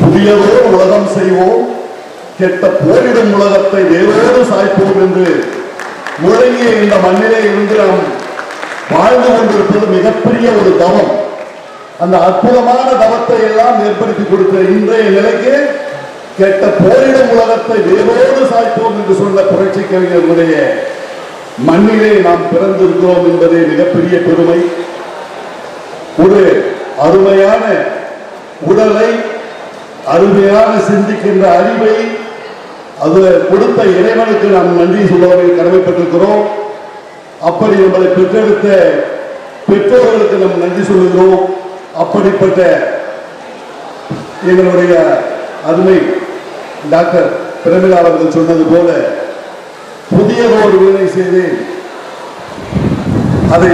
S9: புதியதோடு உலகம் செய்வோம், கெட்ட போரிடும் உலகத்தை வேறோடு சாய்ப்போம் என்று முழங்கிய இந்த மண்ணிலே இருந்து நாம் வாழ்ந்து கொண்டிருப்பது மிகப்பெரிய ஒரு தவம். அந்த அற்புதமான தவத்தை எல்லாம் ஏற்படுத்தி கொடுத்த இன்றைய நிலைக்கு கெட்ட போரிடும் உலகத்தை வேறோடு சாய்ப்போம் என்று சொன்ன புரட்சி கவிஞர்களுடைய மண்ணிலே நாம் பிறந்திருக்கிறோம் என்பதே மிகப்பெரிய பெருமை. ஒரு அருமையான உடலை, அருமையான சிந்திக்கின்ற அறிவை அது கொடுத்த இறைவனுக்கு நாம் நன்றி சொல்வதில் கடமைப்பட்டிருக்கிறோம். அப்படி நம்மளை பெற்றெடுத்த பெற்றோர்களுக்கு நாம் நன்றி சொல்லுகிறோம். அப்படிப்பட்ட எங்களுடைய அருமை டாக்டர் பிரமிளா அவர்கள் சொன்னது போல புதியதோர் வீணை செய்து அதை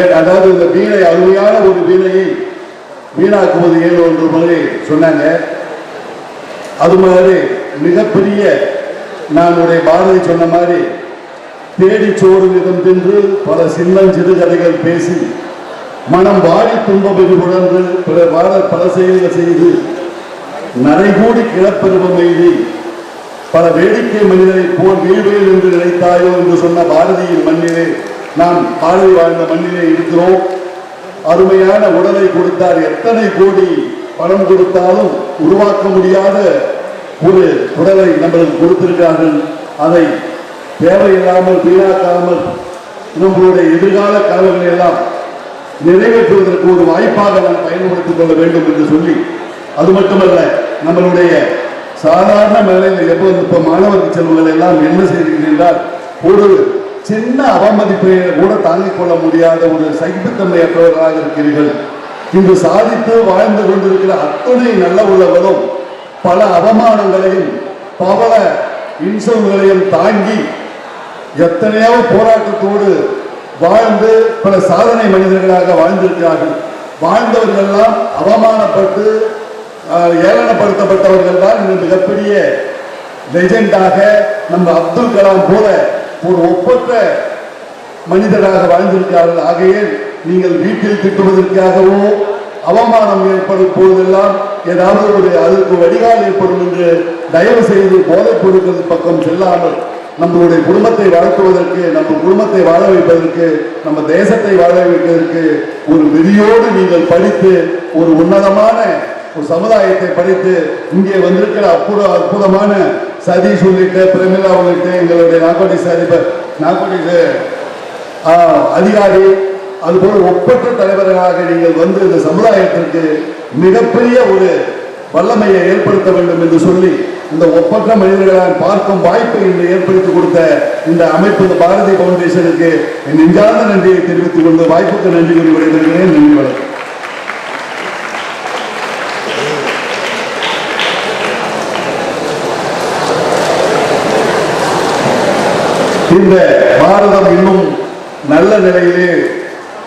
S9: அதாவது இந்த வீணை அருமையான ஒரு வீணையை வீணாக்குவது ஏதோ ஒன்று மாதிரி சொன்னாங்க. அது மாதிரி மிகப்பெரிய நம்முடைய பாரதி சொன்ன மாதிரி தேடி சோறு விதம் தின்று பல சின்னம் சிறுகதைகள் பேசி மனம் வாடி துன்பம் உணர்ந்து பிறர் வாழ பல செயல்கள் செய்து நரைகூடி கிளப்பெருவம் எய்தி பல வேடிக்கை மனிதரை போல் வீழ்வேல் என்று நினைத்தாயோ என்று சொன்ன பாரதியின் மண்ணிலே நாம் பாரதி வாழ்ந்த மண்ணிலே இருக்கிறோம். அருமையான உடலை கொடுத்தார். எத்தனை கோடி பணம் கொடுத்தாலும் உருவாக்க முடியாத ஒரு உடலை நம்மளுக்கு கொடுத்திருக்கிறார்கள். அதை தேவையில்லாமல் வீணாக்காமல் நம்மளுடைய எதிர்கால கனவுகளை எல்லாம் நிறைவேற்றுவதற்கு ஒரு வாய்ப்பாக நாம் பயன்படுத்திக் கொள்ள வேண்டும் என்று சொல்லி, அது மட்டுமல்ல, நம்மளுடைய சாதாரண மேலையில் எப்போது மாணவர்கள் செல்வங்கள் எல்லாம் என்ன செய்கிறீர்கள் என்றால், ஒரு சின்ன அவமதிப்பை கூட தாங்கிக் கொள்ள முடியாத ஒரு சகிப்புத்தன்மையற்றவர்களாக இருக்கிறீர்கள். இன்று சாதித்து வாழ்ந்து கொண்டிருக்கிற அத்தனை நல்ல உள்ளவர்களும் பல அவமானங்களையும் பல இன்சல்களையும் தாங்கி எத்தனையோ போராட்டத்தோடு வாழ்ந்து பல சாதனை மனிதர்களாக வாழ்ந்திருக்கிறார்கள். வாழ்ந்தவர்கள் எல்லாம் அவமானப்பட்டு ஏளனப்படுத்தப்பட்டவர்கள் தான் இன்று மிகப்பெரிய லெஜெண்டாக நம்ம அப்துல் கலாம் போல ஒரு ஒப்பற்ற மனிதராக வாழ்ந்திருக்கிறார்கள். ஆகையே நீங்கள் வீட்டில் திட்டுவதற்காகவோ அவமானம் ஏற்படும் போதெல்லாம் ஏதாவது ஒரு அதற்கு வடிகால் ஏற்படும் என்று தயவு செய்து போதைப் பொருட்கள் பக்கம் செல்லாமல் நம்மளுடைய குடும்பத்தை வளர்த்துவதற்கு, நம்ம குடும்பத்தை வாழ வைப்பதற்கு, நம்ம தேசத்தை வாழ வைப்பதற்கு ஒரு வெறியோடு நீங்கள் படித்து ஒரு உன்னதமான ஒரு சமுதாயத்தை படித்து இங்கே வந்திருக்கிற அற்புதமான சதீஷ் உள்ளிட்ட பிரமிளா உள்ளிட்ட எங்களுடைய நாகோட்டிஸ் அதிகாரி அதுபோல ஒப்பற்ற தலைவர்களாக நீங்கள் வந்து இந்த சமுதாயத்திற்கு மிகப்பெரிய ஒரு வல்லமையை ஏற்படுத்த வேண்டும் என்று சொல்லி இந்த ஒப்பற்ற மனிதர்களால் பார்க்கும் வாய்ப்பை இன்று ஏற்படுத்தி கொடுத்த இந்த அமைப்பு பாரதி பவுண்டேஷனுக்கு என் நெஞ்சார்ந்த நன்றியை தெரிவித்துக் கொண்டு வாய்ப்புக்கு நன்றி கூறி விடைபெறுகிறேன். நன்றி வணக்கம். இந்த பாரதம் இன்னும் நல்ல நிலையிலே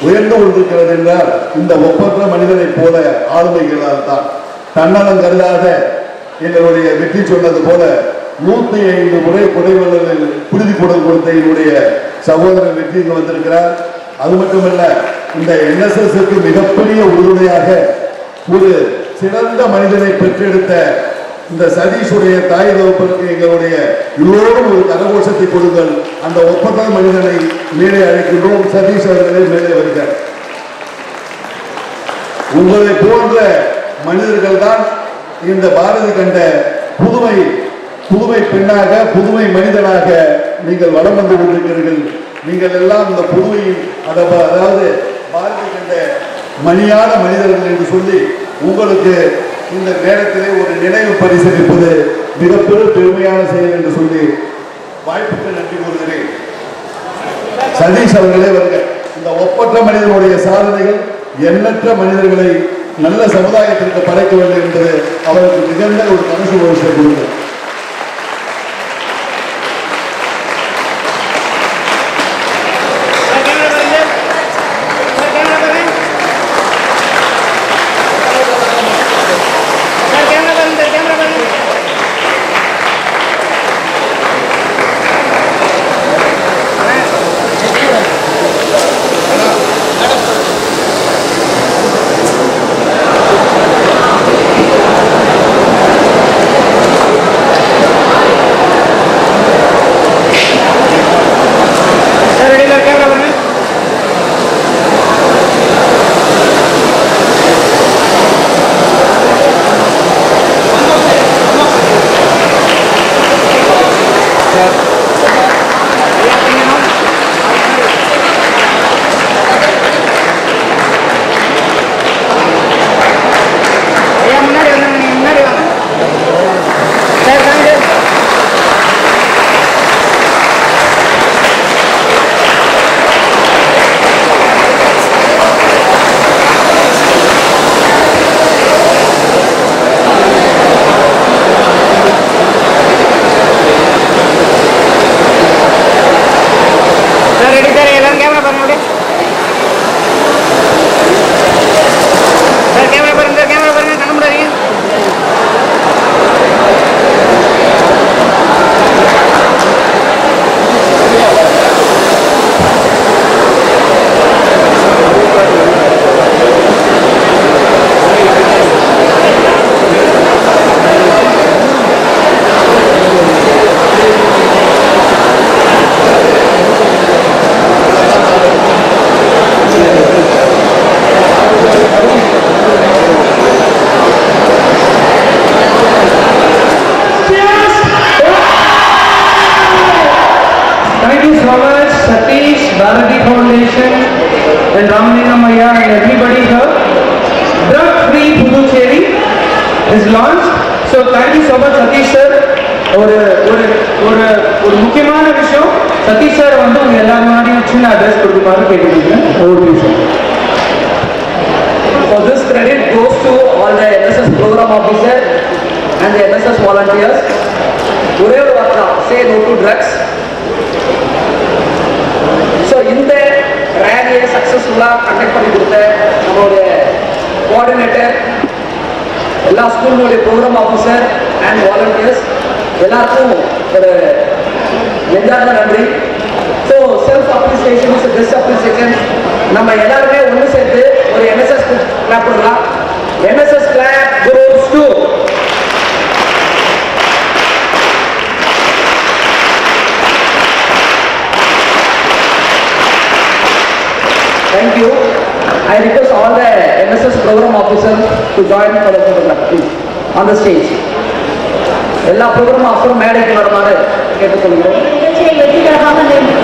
S9: உயர்ந்து கொண்டிருக்கிறது என்றால் இந்த ஒப்பற்ற மனிதனை போல ஆளுமைகளால் தான். தன்னலம் கருதாத எங்களுடைய வெற்றி சொன்னது போல 105 முறை குறைவல்லில் குருதி குடல் கொடுத்த என்னுடைய சகோதரர் வெற்றி இங்கு வந்திருக்கிறார். அது மட்டுமல்ல, இந்த NSSக்கு மிகப்பெரிய உறுதுணையாக ஒரு சிறந்த மனிதனை பெற்றெடுத்த இந்த சதீஷுடைய தாய் தகப்பனுக்கு எங்களுடைய எல்லோரும் ஒரு கரகோஷத்தை கொடுங்கள். அந்த ஒப்பற்ற மனிதனை மேலே அழைக்கின்றோம். சதீஷ் அவர்களை மேலே வருகிறார். உங்களை போன்ற மனிதர்கள் தான் இந்த பாரதி கண்ட புதுமை பெண்ணாக, புதுமை மனிதனாக நீங்கள் வலம் வந்து கொண்டிருக்கிறீர்கள். நீங்கள் எல்லாம் இந்த புதுமையின் அதாவது பாரதி கண்ட மணியான மனிதர்கள் என்று சொல்லி உங்களுக்கு இந்த நேரத்திலே ஒரு நினைவு பரிசளிப்பது மிகப்பெரும் பெருமையான செயல் என்று சொல்லி வாய்ப்புக்கு நன்றி கூறுகிறேன். சதீஷ் அவர்களே வருக. இந்த ஒப்பற்ற மனிதனுடைய சாதனைகள் எண்ணற்ற மனிதர்களை நல்ல சமுதாயத்திற்கு படைக்க வேண்டும் என்பது அவருக்கு மிகுந்த ஒரு கனசு விஷயம் கொடுங்க.
S5: Bharati Foundation and Ramalingam Ayya and everybody here. Drug Free Puducherry is launched. So thank you so much Satish sir. ஒரு முக்கியமான விஷயம் சதீஷ் சார் வந்து உங்க எல்லாரும் முன்னாடியும் சின்ன அட்ரஸ் கொடுக்குமாறு கேட்டுக்கிறேன். Over sir.
S4: So this credit goes to all the NSS program officer and the NSS volunteers. ஒரே ஒரு வார்த்தை, say no to drugs. So இந்த ரேலியை சக்சஸ்ஃபுல்லாக கண்டக்ட் பண்ணி கொடுத்த நம்மளுடைய கோஆர்டினேட்டர், எல்லா ஸ்கூலுடைய ப்ரோக்ராம் ஆஃபீஸர் அண்ட் வாலண்டியர்ஸ் எல்லாருக்கும் ஒரு நெஞ்சார்ந்த நன்றி. So self appreciation is best appreciation. நம்ம எல்லாருமே ஒன்று சேர்த்து ஒரு என்எஸ்எஸ் கிளாப் பண்ணலாம். NSS clap goes to
S5: I request all the NSS program officers to join for the photograph, please, on the stage. எல்லா ப்ரோக்ராம் ஆஃபரும் மேடைக்கு வருமாறு கேட்டுக்கொள்கிறோம்.
S8: நிகழ்ச்சியை வெற்றிகரமாக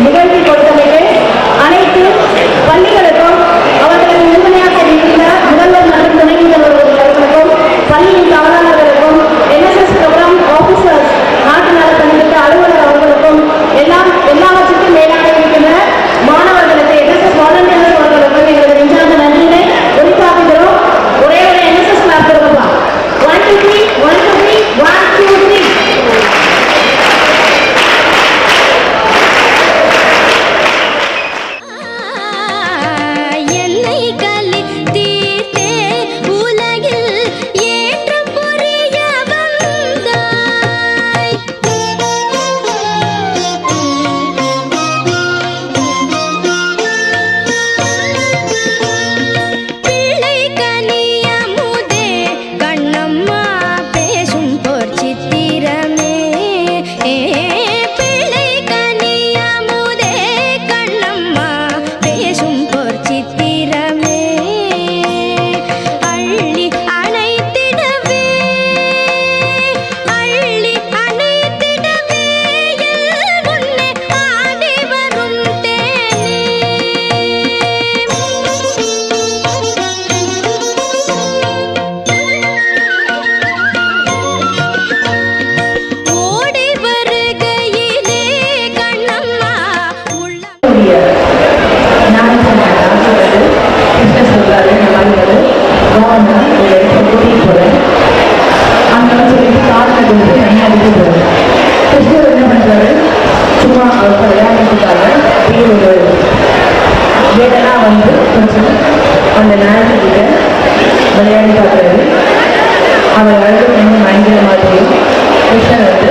S8: நிகழ்த்தி கொடுத்தமைக்கு அனைத்து பள்ளிகளுக்கும் அவர்களுக்கு உறுதுணையாக இருக்கின்ற முதல்வர் மற்றும் துணை முதல்வர்களுக்கும் பள்ளியின் காவலர்களுக்கும் NSS ப்ரோக்ராம் ஆபீசர்ஸ் நாட்டு நல பணித்திட்ட அலுவலர் அவர்களுக்கும் எல்லாவற்றுக்கும் மேலாக இருக்கின்ற மாணவர்களுக்கு NSS வாலண்டியர்ஸ் அவர்களுக்கும் எங்களது நெஞ்சார்ந்த நன்றியினை உரித்தாக்குகிறோம். ஒரே ஒரு NSS கிளாஸ் கொடுக்கலாம். 1 2 3 1 2 3 1 2 3.
S7: என்னை கலி தீர்த்தே உலகில் ஏற்றம் புரிய வந்தாய். பிள்ளை கனியமுதே கண்ணம்மா பேசும் பொற்சித்திரமே. பிள்ளை கனியமுதே கண்ணம்மா பேசும் பொற்சித்திரமே. அள்ளி அணைத்திடவே அள்ளி அணைத்திடவே என் முன்னே ஆடி வரும் தேனே. ஓடி வருகையிலே கண்ணம்மா உள்ள
S8: நான் கிருஷ்ண சொல்றாரு இந்த மாதிரி வாங்க ஒரு இடத்துல கூட்டிட்டு போறேன் அங்கே சொல்லிட்டு காரில் கொண்டு தனியாக அடிக்க போறேன். கிருஷ்ணர் என்ன பண்றாரு, சும்மா அவர் விளையாடுறதுக்காக அப்படியே ஒரு வேடெல்லாம் வந்து கொஞ்சம் அந்த நேரத்துக்கிட்ட விளையாடி பார்க்குறாரு. அவர் அழகு கொஞ்சம் மயங்கிற மாதிரியும் கிருஷ்ணர் வந்து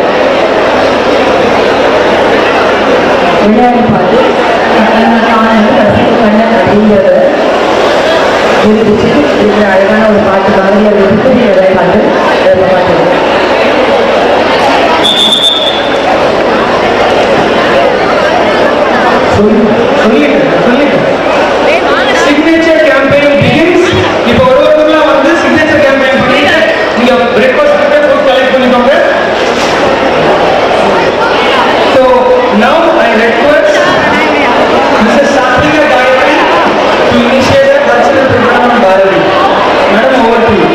S8: விளையாடி பார்த்து கண்ணை அப்படிங்கிறத இருந்துச்சு. இருக்கிற அழகான ஒரு பாட்டு மாதிரி அதை விட்டு பாட்டு பாட்டு
S5: சிக்னேச்சர் கேம்பெயின் பிகின்ஸ். இப்போ ஒருவருக்குலாம் வந்து சிக்னேச்சர் கேம்பெயின் பண்ணிட்டு நீங்க பிரேக்ஃபாஸ்ட் ஃபுட் கலெக்ட் பண்ணிக்கோங்க. So now I request Mrs. Sapriya Gayatri to initiate a cultural program on Bharati. Madam, over to you.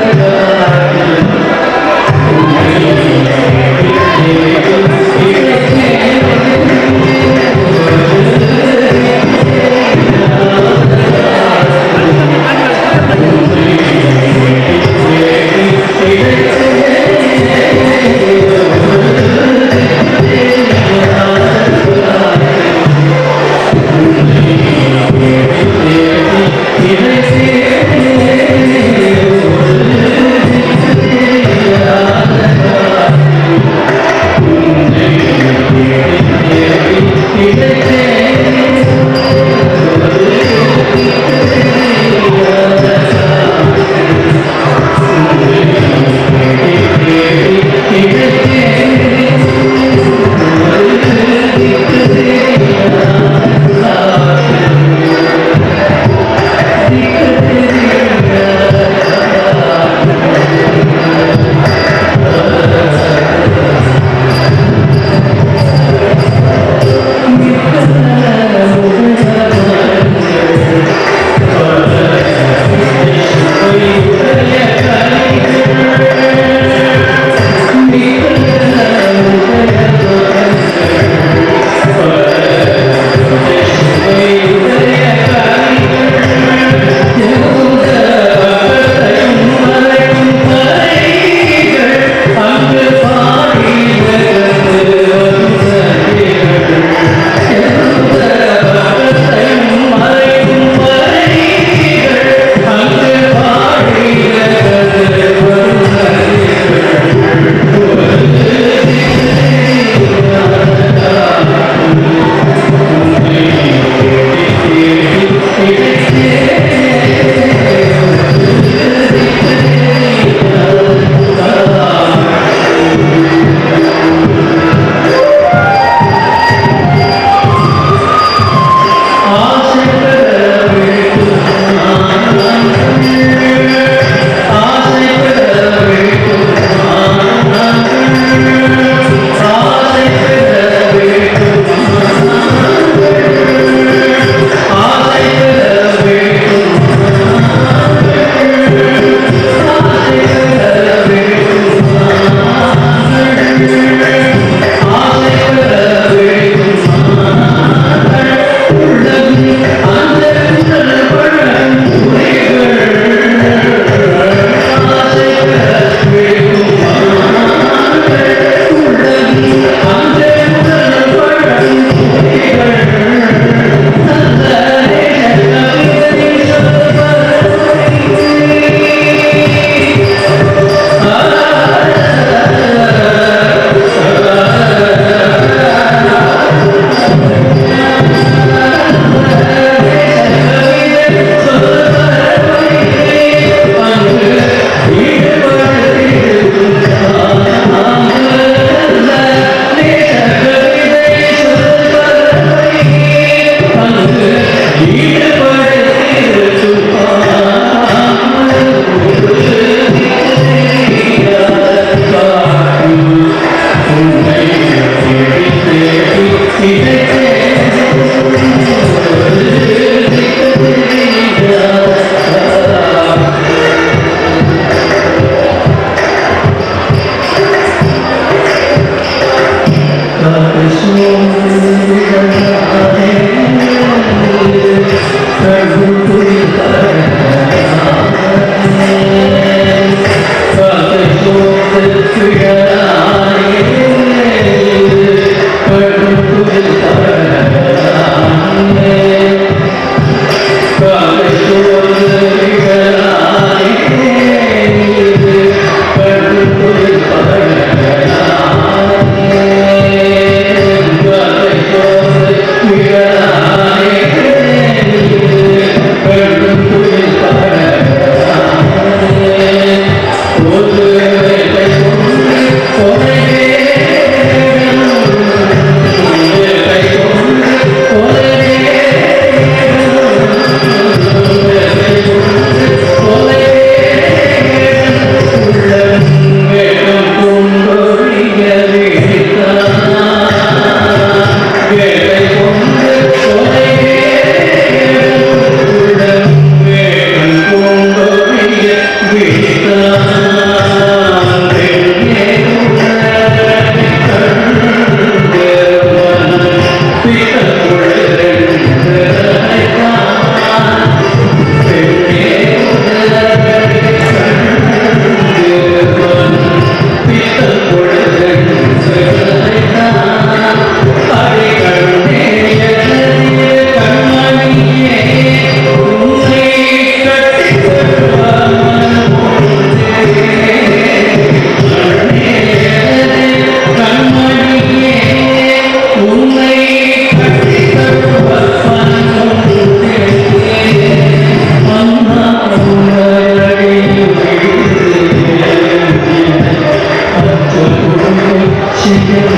S1: Yeah.
S5: Thank you.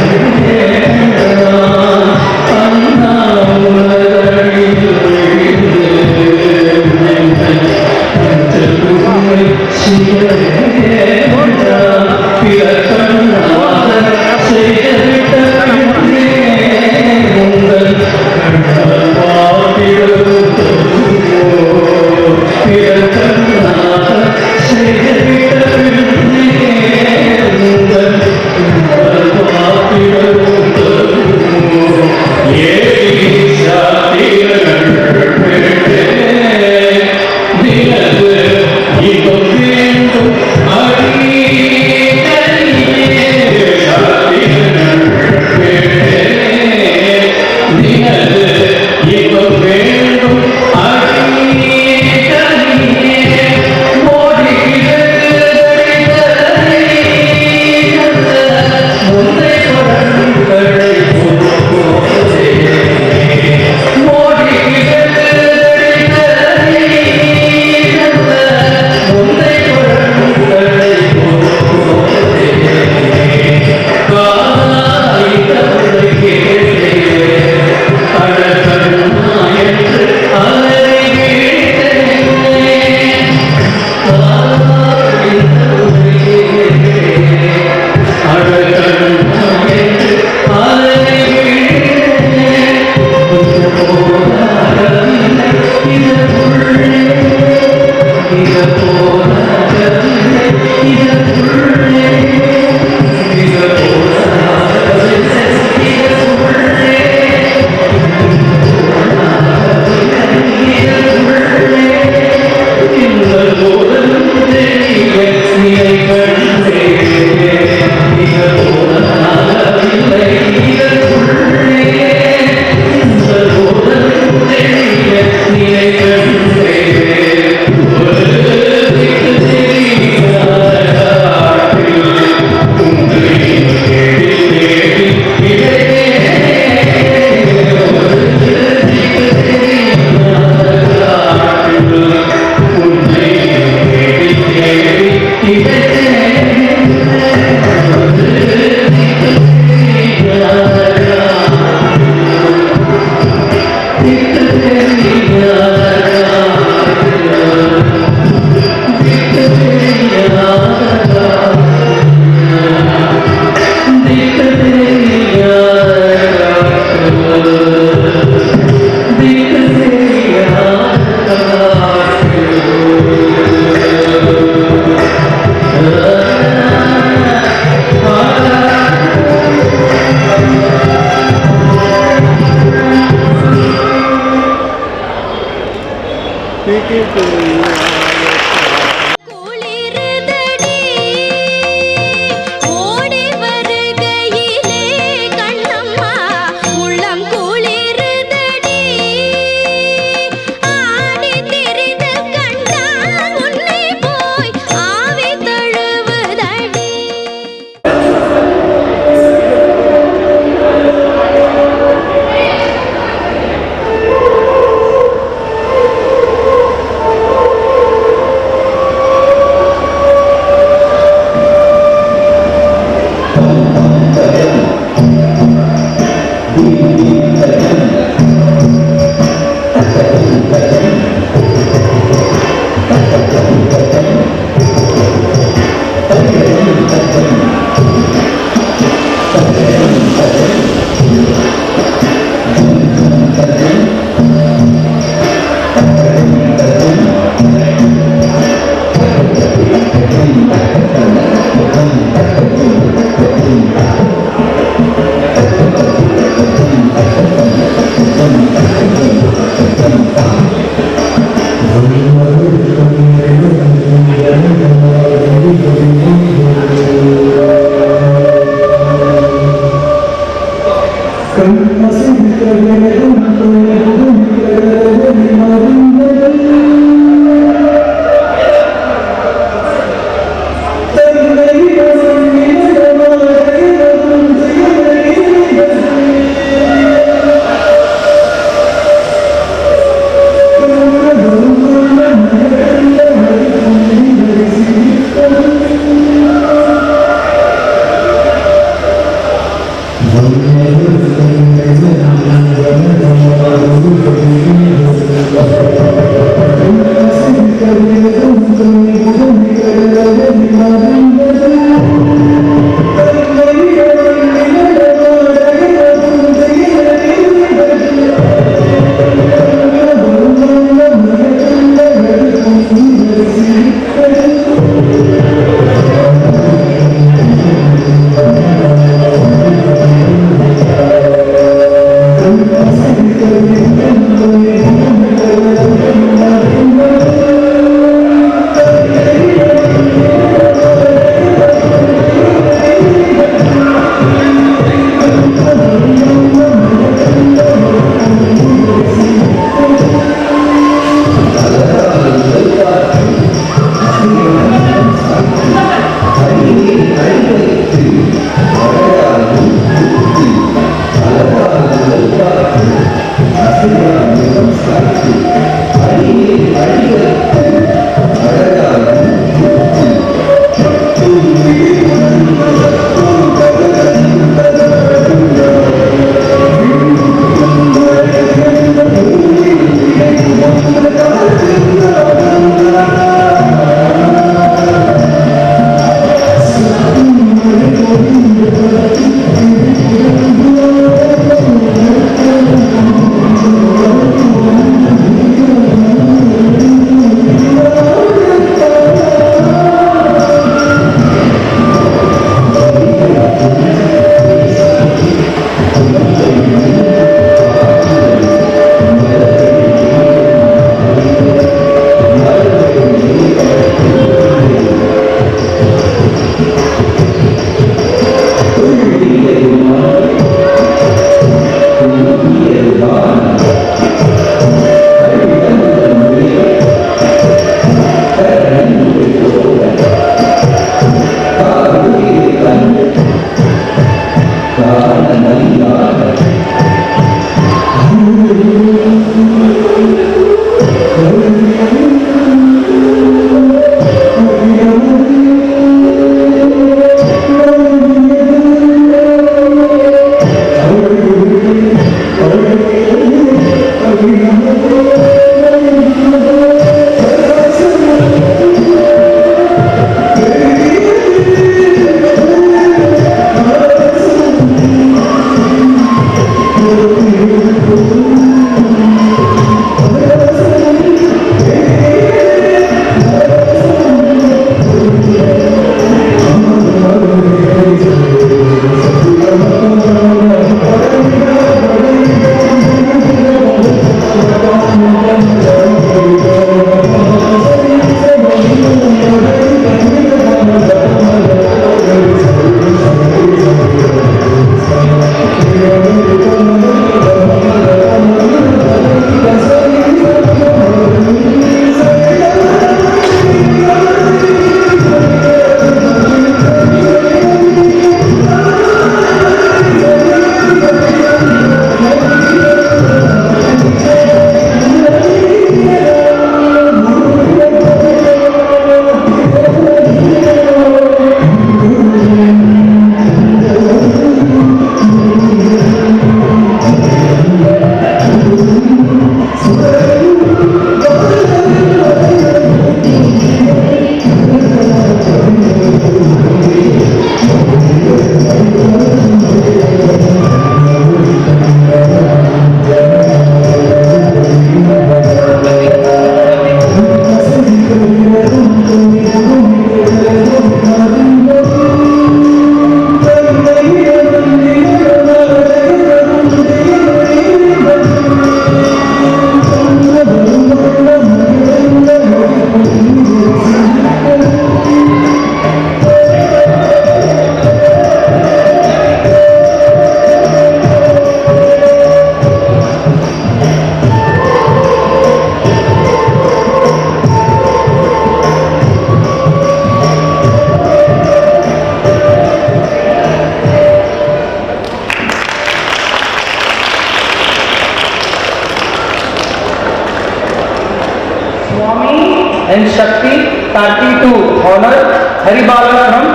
S5: honor Haribala from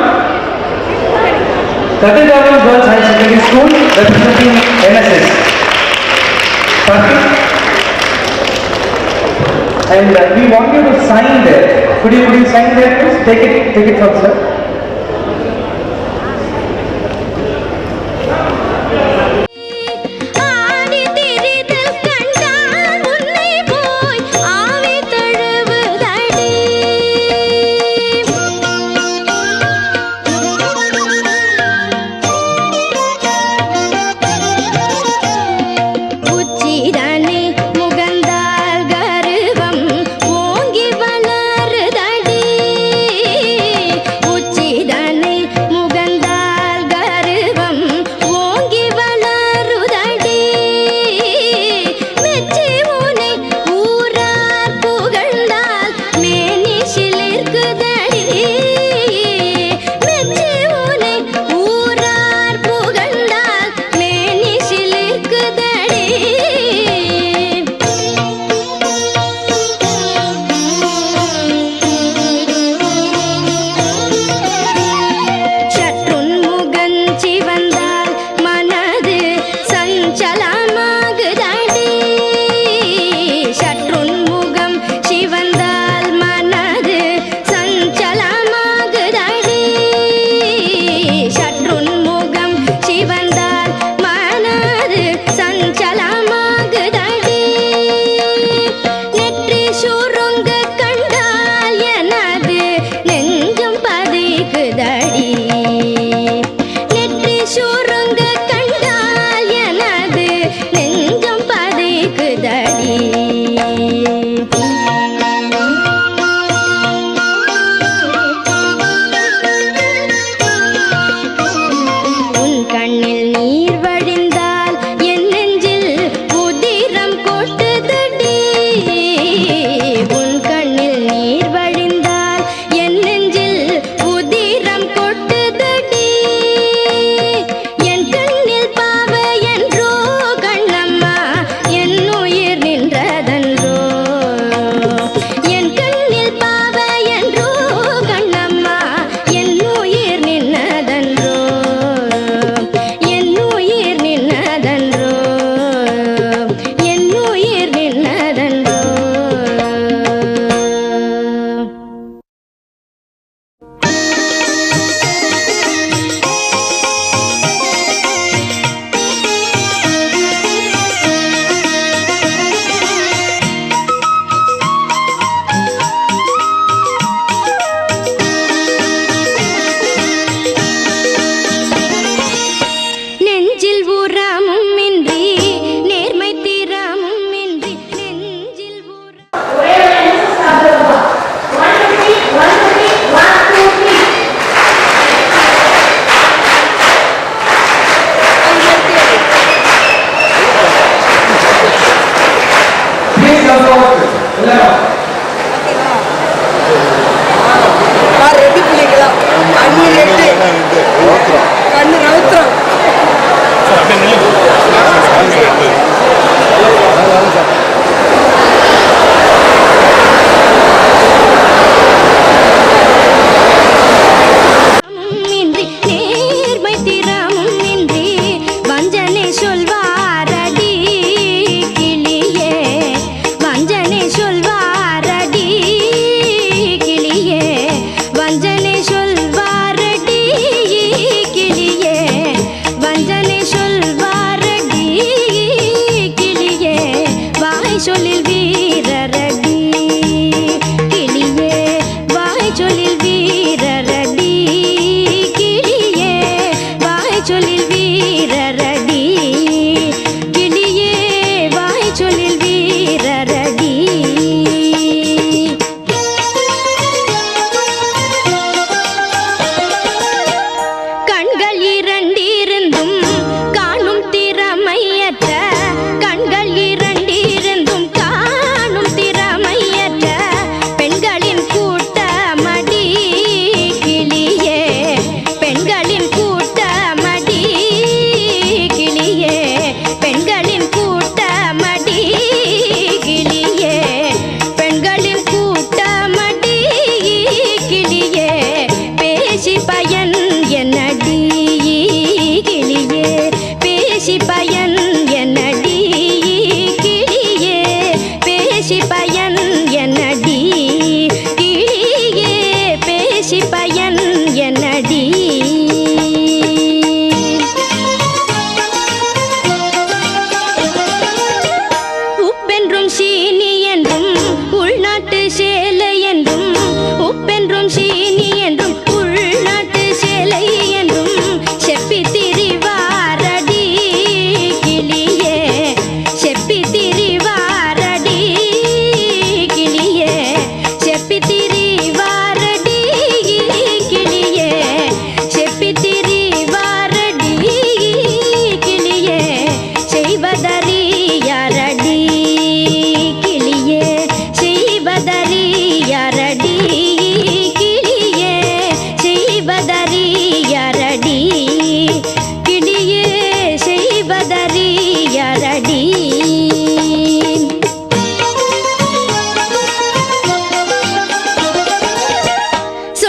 S5: Kathirgaon Girls High Secondary School representing NSS. Perfect. And we want you to sign there. Could you sign there, please? Take it from sir.
S7: ஆடி திரிதல் கண்டால் உன்னை போய் ஆவி தழுவுதடி உச்சிதனை முகந்தால் கருவம் ஓங்கி வளருதடி உச்சி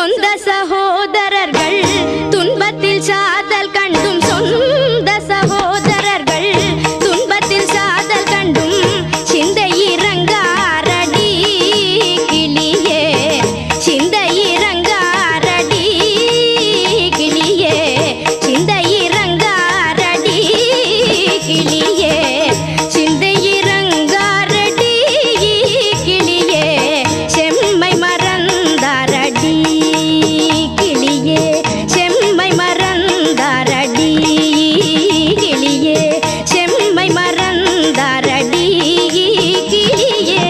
S7: சொந்த சகோதரர்கள் துன்பத்தில் சாதல் கண்டும் சொந்த சகோதரர்கள் துன்பத்தில் சாதல் கண்டும் சிந்தை இறங்காரடி கிளியே சிந்தை இறங்காரடி கிளியே சிந்தை இறங்காரடி கிளியே சிந்தை இறங்காரடி கிளியே செம்மை மறந்தாரடி கிளியே செம்மை மறந்தாரடி கிளியே செம்மை மறந்தாரடி கிளியே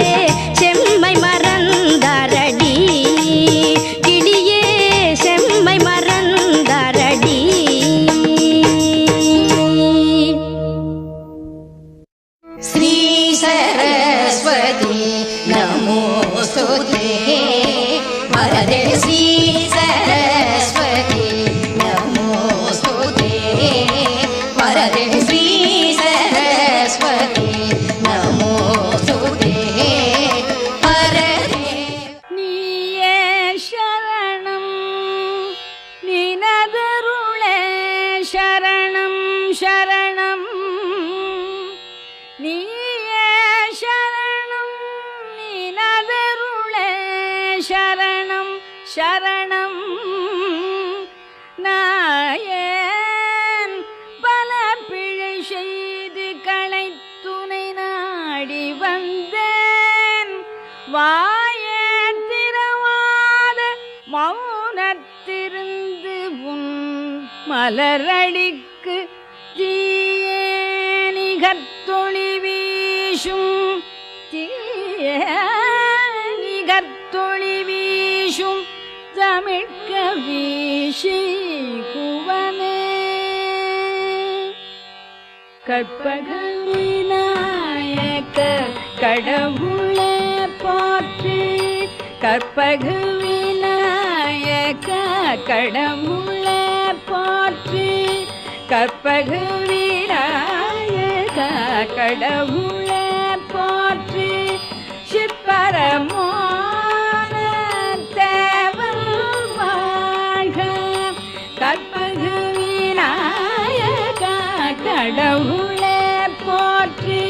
S7: செம்மை மறந்தாரடி கிளியே செம்மை மறந்தாரடி
S12: श्री सरस्वती नमोस्तुते वरदे श्री सरस्वती नमोस्तुते वरदे श्री सरस्वती नमोस्तुते वरदे
S7: நீயே சரணம் நினதருளே சரணம் சரணம் நீயே சரணம் நினதருளே சரணம் சரணம் நாயேன் பல பிழை செய்து களைத்துனை நாடி வந்தேன் வாயே திறவாத மௌனத்திருந்து உன் மலரடிக்கு தீயே நிகர்த்தொளி வீசும் தீயே நிகர்த்தொளி வீசும் தமிழ்க வீசி குவனே கற்பக விநாயக கடவுளே போற்றி கற்பக விநாயக கடவுளே போற்றி கற்பக விநாயக கடவுளே போற்றி சிற்பரமோன தேவன் வாழ்க கற்பக விநாயக கடவுளே போற்றி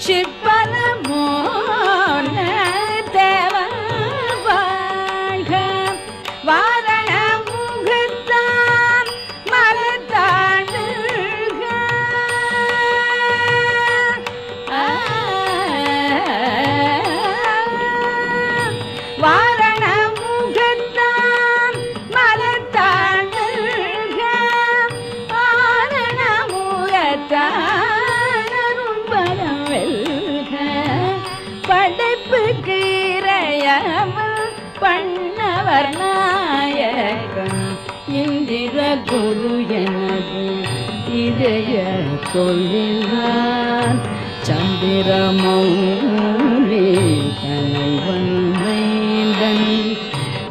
S7: சிற்பரமோன தேவன் வாழ்க வாரண முகத்தான் மலத்தாண்டுக வாரண முகத்தான் மலத்தாண்டுக வாரண முகத்தான் அரும்பரம் வெல்க படைப்புக்கு இறையவன் பண்ணவர் நாயகன் இந்திர குரு எனது இதய கொள்ளினான் சந்திரமௌலி தலைவன் வேந்தன்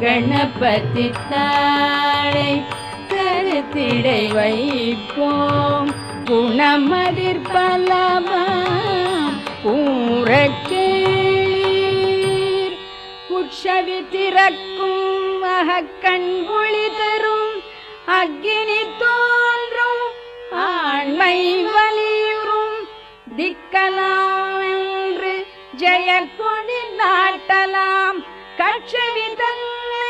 S7: கணபதி தாளை கருத்திடை வைப்போம் குணமதிர் பலவாம் ஊரக்கேளீர் உட்சவி திறக்கும் மகக்கண் ஒளி தரும் அக்கினி தோன்றும் ஆண்மை வலியுறும் திக்கலாம் என்று ஜெயக்கொடி நாட்டலாம் கட்சவி தன்னை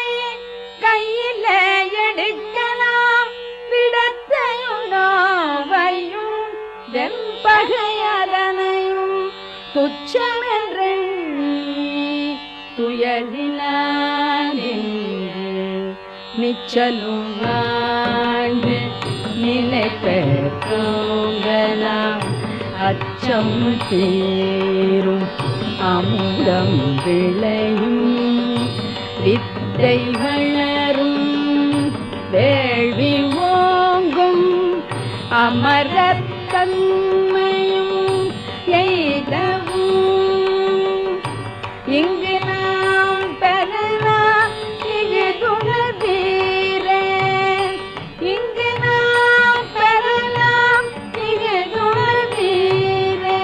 S7: கையிலே எடுக்கலாம் விடத்தையும் நோவையும் வெம்பகையதனையும் துச்சமென்று துயரிலாதென்று நிச்சலும் வாழ்ந்து நிலை பெற்றோங்கலாம் அச்சம் தீரும் அமுதம் விளையும் வித்தை வளரும் வேள்வி ஓங்கும் அமரத்தன்மையும் எய்தவும் இங்கு நாம் பெறலாம் இங்கு துணதீரே இங்கு நாம் பெறலாம் இங்கு துணதீரே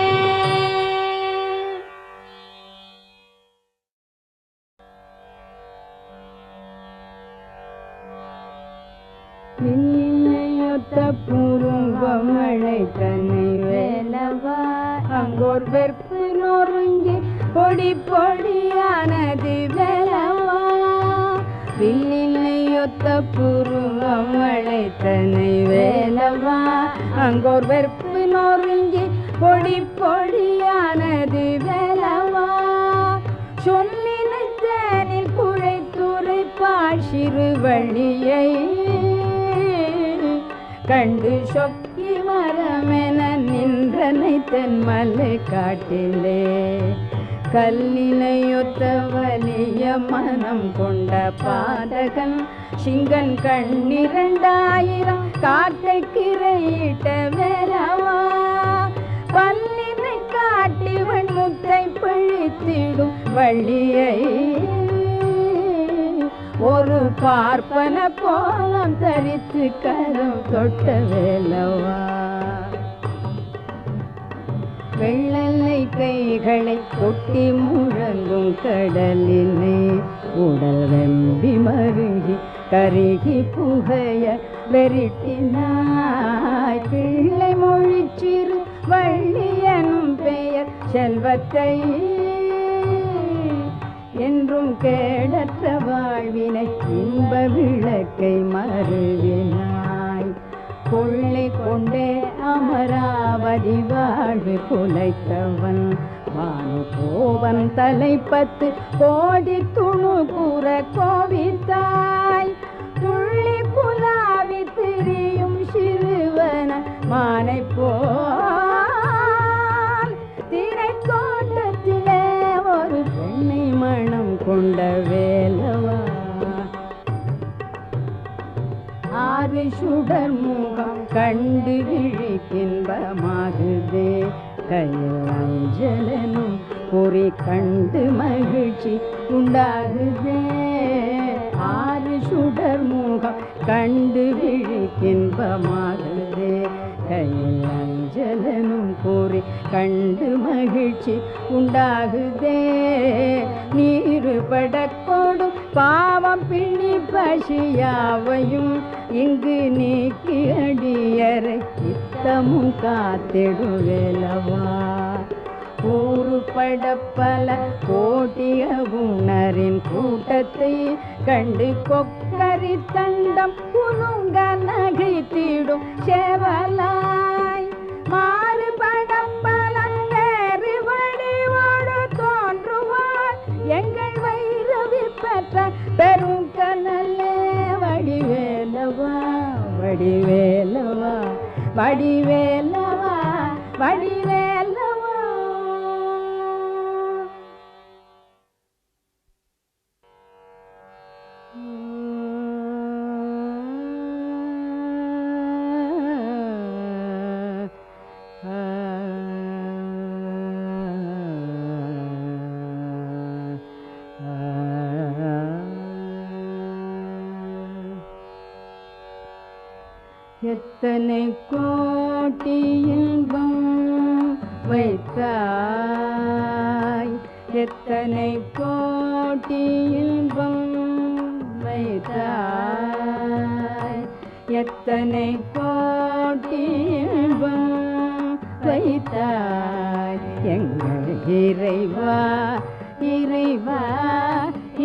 S7: ஒத்த பூருங்கமழை தன்னை வேலவா அங்கோர் வெற்பு நொறுங்கி பொடி பொடியானது வேலவா வில்லினையொத்த பூருங்கமழை தன்னை வேலவா அங்கோர் வெற்பு நொறுங்கி பொடி பொடியானது வேலவா சொல்லினை தேனில் குழைத்துரைப்பாள் சிறுவழியை கண்டு சொக்கி மரமென நின்றனை தென்மலை காட்டிலே கல்லினையொத்த வலிய மனம் கொண்ட பாதகன் சிங்கன் கண்ணிரண்டாயிரம் காட்டை கிரையிட்ட வேலவா பல்லினை காட்டிவன் முத்தை பழித்திடும் வள்ளியை ஒரு பார்ப்பன கோலம் தரித்து கரம் தொட்ட வேலவா வெள்ளலை கைகளை கொட்டி முழங்கும் கடலினை உடல் வெம்பி மருகி கருகி புகைய வெறிட்டினாய் பிள்ளை மொழிச்சிறு வள்ளியனும் பெயர் செல்வத்தை என்றும் கேடற்ற வாழ்வினை இன்ப விளக்கை மறுவினாய் கொள்ளை கொண்டே அமராவதி வாழ்வு குலைத்தவன் வானு கோவன் தலைப்பத்து கோடி துணு கூற கோவித்தாய் துள்ளி குலாவி திரியும் சிறுவன மானை போல் திரை தோட்டத்திலே ஒரு பெண்ணை மனம் கொண்ட வேலவா ஆறு சுடர் முகம் கண்டு விழிக்கின்பமாகுதே கையில் அஞ்சலனும் பொறி கண்டு மகிழ்ச்சி உண்டாகுதே ஆறு சுடர் முகம் கண்டு விழிக்கின்பமாகுதே கையில் அஞ்சலனும் பொறி கண்டு மகிழ்ச்சி உண்டாகுதே நீருபடக்கோடும் பாவம் பிணி பசியாவையும் இங்கு நீக்கி அடியரை சித்தமும் காத்திடுவேலவா கூறுபட பல கோட்டிய உணரின் கூட்டத்தை கண்டு கொக்கரி தண்டம் குலுங்க நகைத்திடும் சேவலாய் மாறுபடம் பல வேறு வடிவோடு தோன்றுவார் எங்கள் வைரவி பெற்ற பெரும் கனலே வடிவேலவா வடிவேலவா வடிவேலவா வடிவேலவா எத்தனை கோட்டி இன்பம் வைத்தாய் எத்தனை கோட்டி இன்பம் வைத்தாய் எத்தனை கோட்டி இன்பம் வைத்தாய் எங்கள் இறைவா இறைவா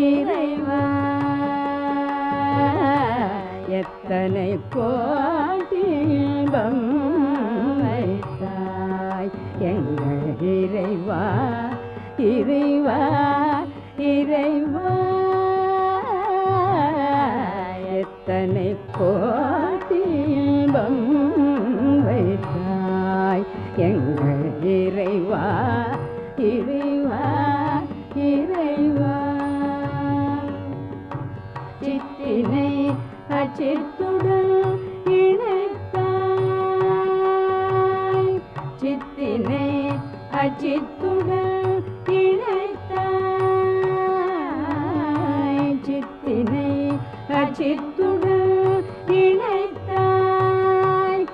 S7: இறைவா எத்தனை கோட்டி இன்பம் வைத்தாய் எங்கள் இறைவா இறைவா இறைவா எத்தனை கோட்டி இன்பம் வைத்தாய் எங்கள் இறைவா இறைவா இறைவா சித்தினை அச்சித்துடன் இணைத்தாய் சித்தினை அச்சித்துடன் இணைத்தாய் சித்தினை அச்சித்துடன் இணைத்தாய்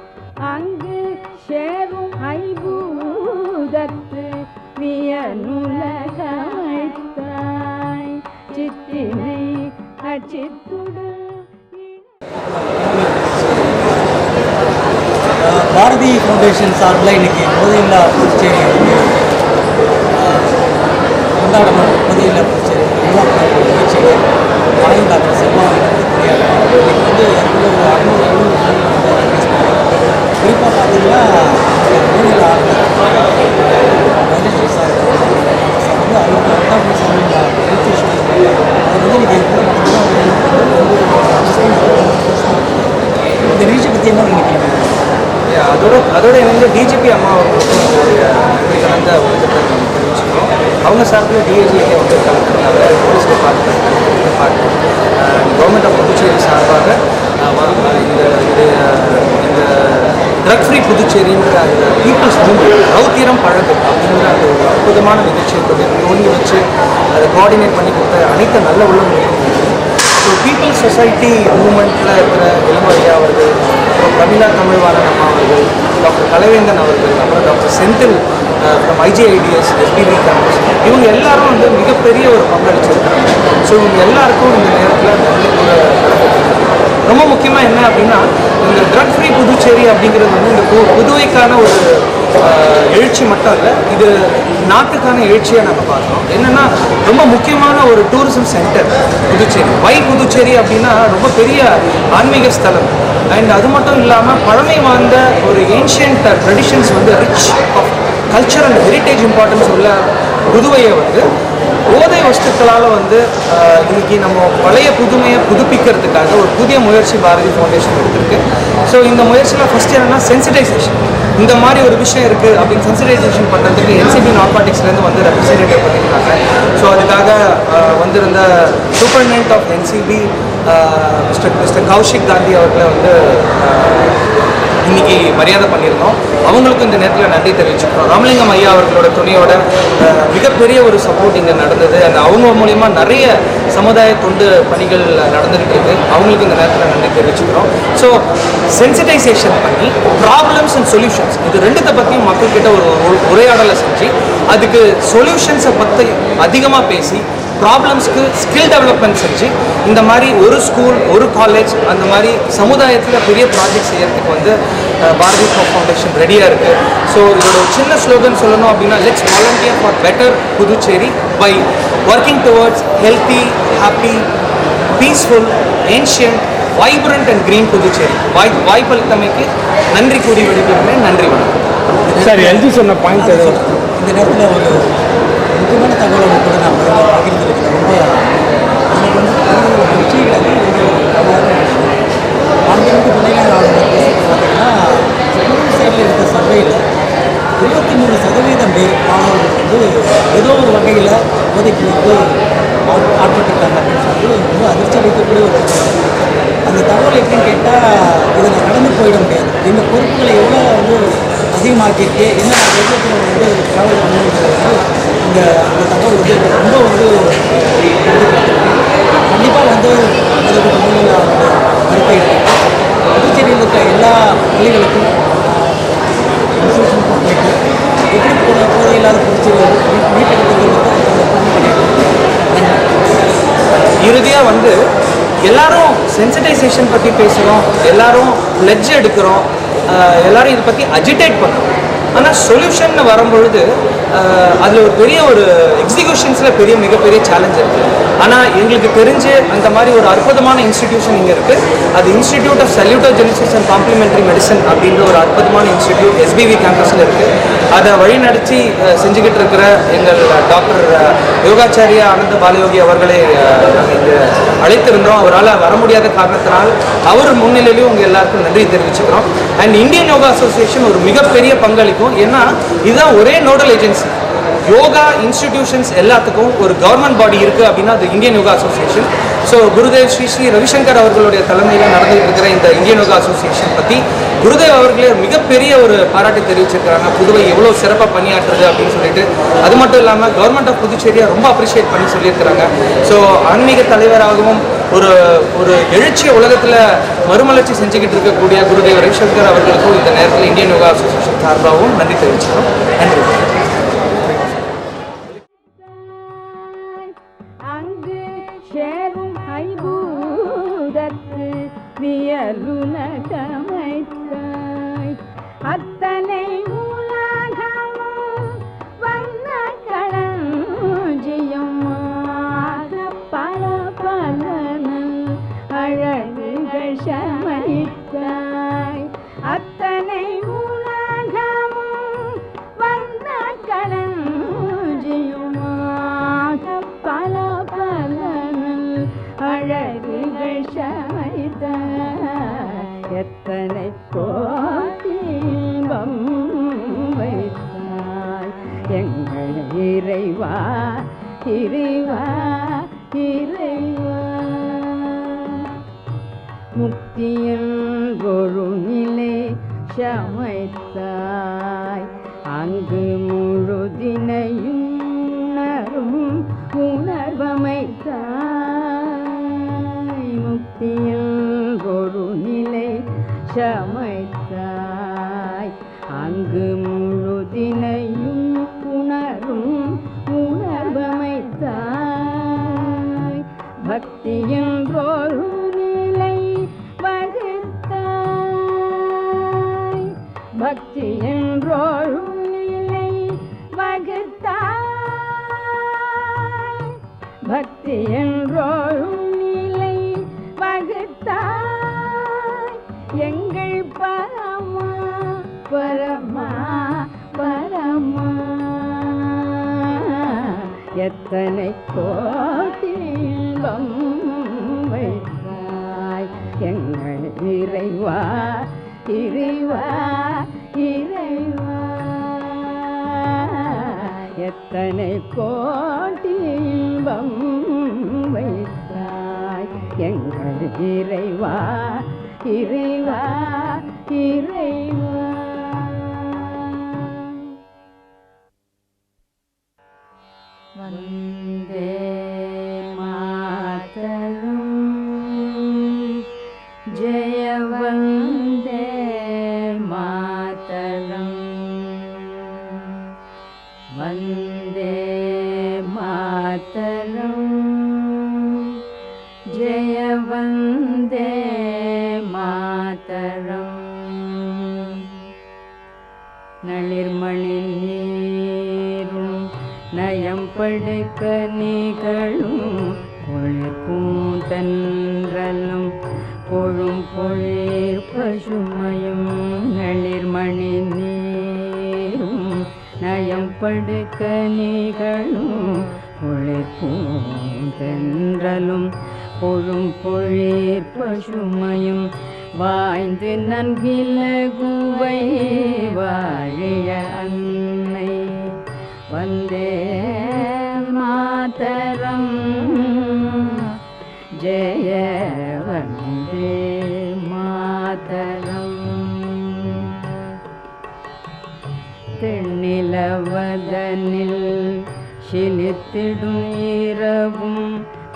S7: அங்கு சேரும் ஐபூதத்து வியனுலகமைத்தாய் சித்தினை அச்சித்துடன்
S4: பாரதி ஃபவுண்டேஷன் சார்பில் இன்னைக்கு போதையில்லா புதுச்சேரி வந்து கொண்டாடணும். போதையில்லா புதுச்சேரி உருவாக்க நிகழ்ச்சியில் மாநில டாக்டர் செல்வா இன்னைக்கு வந்து ஒரு 600 குறிப்பாக பார்த்தீங்கன்னா போதையில்லா ஆளுநர் வைரஸ் சார் வந்து அவங்க ஹெல்த் இஷ்யூஸ் அது வந்து இன்னைக்கு இந்த நிகழ்ச்சி பற்றி என்ன நினைக்கிறீங்க?
S5: அதோட இணைந்து டிஜிபி அம்மா அவர்களுக்கும் நம்மளுடைய நன்றி கலந்த வணக்கத்தை நம்ம தெரிவிச்சுக்கிறோம். அவங்க சார்பில் டிஏஜிஏ வந்து கலந்துருந்தாங்க, police department government of Puducherry சார்பாக இந்த ட்ரக் ஃப்ரீ புதுச்சேரின்ற அந்த பீப்புள்ஸ் மூவ்மெண்ட் ரவுத்திரம் பழகு அப்படிங்கிற அந்த ஒரு அற்புதமான நிகழ்ச்சியை துவங்கி வச்சு அதை கோஆர்டினேட் பண்ணி கொடுத்த அனைத்து நல்ல உள்ளவங்களுக்கும். ஸோ பீப்புள்ஸ் சொசைட்டி மூவ்மெண்ட்டில் இருக்கிற இளமையா அவர்கள், அப்புறம் பிரமிளா தமிழ்வாணன் அம்மா அவர்கள், டாக்டர் கலைவேந்தன் அவர்கள், அப்புறம் doctor Senthil from IGIDS SBV campus, இவங்க எல்லாரும் வந்து மிகப்பெரிய ஒரு பங்களிச்சிருக்காங்க. ஸோ இவங்க எல்லாருக்கும் இந்த நேரத்தில் நன்றி கூட ரொம்ப முக்கியமாக என்ன அப்படின்னா, இந்த ட்ரக் ஃப்ரீ புதுச்சேரி அப்படிங்கிறது வந்து இந்த புதுவைக்கான ஒரு எழுச்சி மட்டும் இல்லை, இது நாட்டுக்கான எழுச்சியாக நம்ம பார்க்குறோம். என்னென்னா ரொம்ப முக்கியமான ஒரு டூரிசம் சென்டர் புதுச்சேரி. புதுச்சேரி அப்படின்னா ரொம்ப பெரிய ஆன்மீக ஸ்தலம். அண்ட் அது மட்டும் இல்லாமல் பழமை வாய்ந்த ஒரு ஏன்ஷியன்ட் ட்ரெடிஷன்ஸ் வந்து rich of culture and heritage importance உள்ள புதுவையை வந்து போதை வஸ்துக்களால் வந்து இன்னைக்கு நம்ம பழைய புதுமையை புதுப்பிக்கிறதுக்காக ஒரு புதிய முயற்சி பாரதி ஃபவுண்டேஷன் எடுத்திருக்கு. ஸோ இந்த முயற்சியில் ஃபஸ்ட் என்னென்னா சென்சிடைசேஷன். இந்த மாதிரி ஒரு விஷயம் இருக்குது அப்படின்னு சென்சிடைசேஷன் பண்ணுறதுக்கு NCB நார்காட்டிக்ஸ்லேருந்து வந்து ரெப்ரஸன்டேட்டிவ் பண்ணியிருக்காங்க. ஸோ அதுக்காக வந்திருந்த superintendent of NCB mister Kaushik Gandhi அவர்களை வந்து இன்னைக்கு மரியாதை பண்ணியிருந்தோம். அவங்களுக்கும் இந்த நேரத்தில் நன்றி தெரிவிச்சுக்கிறோம். ராமலிங்கம் ஐயா அவர்களோட துணையோட மிகப்பெரிய ஒரு சப்போர்ட் இங்கே நடந்தது. அந்த அவங்க மூலிமா நிறைய சமுதாய தொண்டு பணிகள் நடந்துகிட்டு இருக்கு. அவங்களுக்கு இந்த நேரத்தில் நன்றி தெரிவிச்சுக்கிறோம். ஸோ சென்சிடைசேஷன் பண்ணி ப்ராப்ளம்ஸ் அண்ட் சொல்யூஷன்ஸ் இது ரெண்டுத்தை பற்றியும் மக்கள்கிட்ட ஒரு உரையாடலை செஞ்சு அதுக்கு சொல்யூஷன்ஸை பற்றி அதிகமாக பேசி ப்ராப்ளம்ஸ்க்கு ஸ்கில் டெவலப்மெண்ட் செஞ்சு இந்த மாதிரி ஒரு ஸ்கூல் ஒரு காலேஜ் அந்த மாதிரி சமுதாயத்தில் பெரிய ப்ராஜெக்ட் செய்யறதுக்கு வந்து பாரதி ஃபவுண்டேஷன் ரெடியாக இருக்குது. ஸோ இதோட ஒரு சின்ன ஸ்லோகன் சொல்லணும் அப்படின்னா, let's volunteer for better Puducherry by working towards healthy, happy, peaceful, ancient, vibrant and green Puducherry. வாய்ப்பளித்தமைக்கு நன்றி கூறி விடுகிறேன். நன்றி, வணக்கம்.
S13: சார் எல்ஜி சொன்ன பாயிண்ட்
S4: இந்த நேரத்தில் ஒரு முக்கியமான தகவலை கூட நான் பகிர்ந்துருக்கிறேன். ரொம்ப எனக்கு வந்து மகிழ்ச்சியில் ஆங்கிலத்து துணைநிலை ஆளுநர் பார்த்தீங்கன்னா சைடில் இருக்க சர்வேயில் 23% பேர் மாணவர்கள் வந்து ஏதோ ஒரு வகையில் போதைக்கு வந்து ஆட்பட்டுருக்காங்க அப்படின்னு சொல்லி ரொம்ப அதிர்ச்சி அளிக்கக்கூடிய ஒரு அந்த தகவல் எப்படின்னு கேட்டால் இதை நான் கடந்து போயிட முடியாது. எங்கள் பொறுப்புகளை எவ்வளோ வந்து அதிகமாக்கியிருக்கு, என்ன எவ்வளோ வந்து ட்ராவல் பண்ணுறது இந்த தகவல் வந்து ரொம்ப வந்து கண்டிப்பாக வந்து அதுக்கு முன்னிலை கருத்தை எடுத்து புதுச்சேரியில் இருக்க எல்லா பள்ளிகளுக்கும் இன்ஸ்டியூஷனுக்கும் போயிட்டு எப்படி போதை இல்லாத புதுச்சேரி
S5: இறுதியாக வந்து எல்லாரும் சென்சிடைசேஷன் பற்றி பேசுகிறோம், எல்லாரும் பிளட்ஜ் எடுக்கிறோம், எல்லாரும் இதை பற்றி அஜிடேட் பண்ணுறோம். ஆனால் சொல்யூஷன் வரும்பொழுது அதில் ஒரு பெரிய ஒரு எக்ஸிக்யூஷன்ஸில் மிகப்பெரிய சேலஞ்ச் இருக்குது. ஆனால் எங்களுக்கு தெரிஞ்சு அந்த மாதிரி ஒரு அற்புதமான இன்ஸ்டிடியூஷன் இங்கே இருக்குது. அது institute of salutogenesis and complementary medicine அப்படின்ற ஒரு அற்புதமான இன்ஸ்டிடியூட் SBV கேம்பஸில் இருக்குது. அதை வழிநடத்தி செஞ்சுக்கிட்டு இருக்கிற எங்கள் டாக்டர் யோகாச்சாரியா ஆனந்த பாலயோகி அவர்களை நாங்கள் இங்கே அழைத்திருந்தோம். அவரால் வர முடியாத காரணத்தினால் அவர் முன்னிலையிலும் உங்கள் எல்லாருக்கும் நன்றி தெரிவிச்சுக்கிறோம். அண்ட் இந்தியன் யோகா அசோசியேஷன் ஒரு மிகப்பெரிய பங்களிக்கும். ஏன்னா இதுதான் ஒரே நோடல் ஏஜென்சி. யோகா இன்ஸ்டிடியூஷன்ஸ் எல்லாத்துக்கும் ஒரு கவர்மெண்ட் பாடி இருக்குது அப்படின்னா அது Indian yoga association. So Gurudev Sri Ravishankar அவர்களுடைய தலைமையில் நடந்துகிட்டு இருக்கிற இந்த இந்தியன் யோகா அசோசியேஷன் பற்றி குருதேவ் அவர்களே மிகப்பெரிய ஒரு பாராட்டு தெரிவிச்சிருக்கிறாங்க. புதுவை எவ்வளோ சிறப்பாக பணியாற்றுறது அப்படின்னு சொல்லிட்டு. அது மட்டும் இல்லாமல் கவர்மெண்ட் ஆஃப் புதுச்சேரியை ரொம்ப அப்ரிஷியேட் பண்ணி சொல்லியிருக்கிறாங்க. ஸோ ஆன்மீக தலைவராகவும் ஒரு எழுச்சிய உலகத்தில் மறுமலர்ச்சி செஞ்சுக்கிட்டு இருக்கக்கூடிய குருதேவ் ரவிசங்கர் அவர்களுக்கும் இந்த நேரத்தில் இந்தியன் யோகா அசோசியேஷன் சார்பாகவும் நன்றி தெரிவிச்சுக்கிறோம். நன்றி.
S7: அங்கு சேரும் ஐபூதத்து வியலுன கமைத்தாய் அத்தனை உலகமும் வண்ண களஞ்சியமாக பல பலனல் அழகுகள் சமைத்தாய். அத்தனை உலகமும் வண்ண களஞ்சியமாக பல பலனல் அழகுகள் சமைத்தாய். எத்தனை கோபம் வைத்தாய் எங்கள் இறைவா இறைவா இறைவா. முக்தியில் ஒரு நிலை சமைத்தாய். அங்கு முழுதினையும் உணரும் உணர்வமைத்தாய். முக்தியில் ஒரு நிலை சமைத்தாய். அங்கு முழுதினையும் உணரும் உணர்வமைத்தாய். பக்தியின் ஒரு நிலை வகுத்தாய். பக்தியின் ஒரு நிலை வகுத்தாய். பக்தியின் ஒரு நிலை வகுத்தாய். எங்கள் பரமா பரமா பரமா. எத்தனை கோடி இன்பம் வைத்தாய் எங்கள் இறைவா இறைவா இறைவா. எத்தனை கோடி இன்பம் வைத்தாய் எங்கள் இறைவா இறைவா இறைவா. வந்தே மாதரம் ஜெய வந்தே மாதரம். வந்தே மாதரம் ஜெய வந்தே மாதரம். நளிர்மணி நீரும் நயம் படுக்க நிகழும் குளிர் பூந்தன்றலும் பொழும் பொழிர் பசுமையும். நளிர்மணி நீரும் நயம் படுக்க நிகழும் குளிர் பூந்தன்றலும் பொழும் பொழிர் பசுமையும். வாய்ந்து நன்கிலகுவை வாழிய அன்னை. வந்தே மாதரம் ஜெய வந்தே மாதரம். தென்னிலவதனில் சிலித்திடும் இரவும்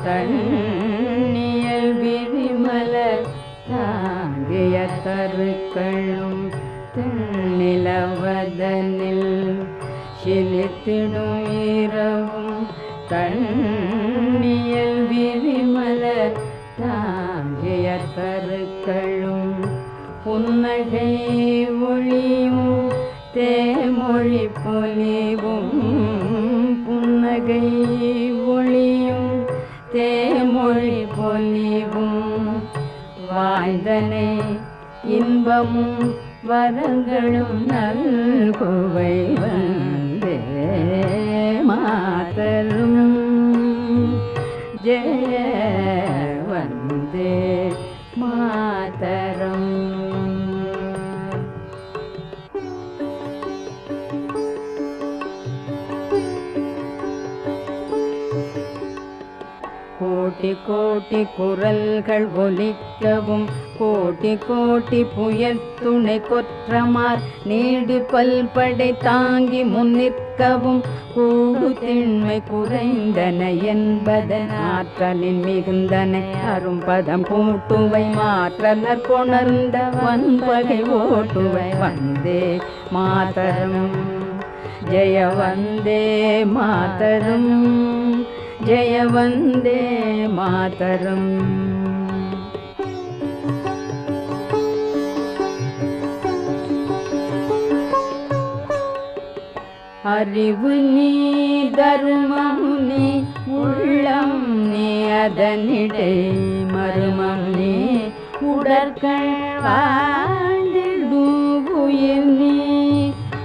S7: தண்ணியல் விரிமலர் தாங்கிய தருக்களும். தென்னிலவதனில் சிலித்திடும் இரவும் தண்ணியல் விரிமலர் தாங்கிய தருக்களும். புன்னகை ஒளியும் தேமொழி பொலிவும். புன்னகை ஒளியும் தேமொழி பொலிவும். வாய்ந்தனை இன்பமும் வரங்களும் நல்குவை. வந்தே மாதரும் ஜெய வந்தே மாதரம். கோட்டி கோட்டி குரல்கள் ஒலிக்கவும் கோட்டி கோட்டி புயத்துணை கொற்றமார் நீடு பல்படை தாங்கி முன்னிற்கவும். கூடு திண்மை குறைந்தன என்பதன் ஆற்றலின் மிகுந்தன அரும்பதம் கூட்டுவை மாற்றலர் கொணர்ந்த வன்பகை ஓட்டுவை. வந்தே மாதரம் ஜெய வந்தே மாதரம் ஜெய வந்தே மாதரம். அறிவு நீ தருமம் நீ உள்ளம் நீ அதனிடை மருமம் நீ உடற்கள் வாழ்ந்திடும் உயிர் நீ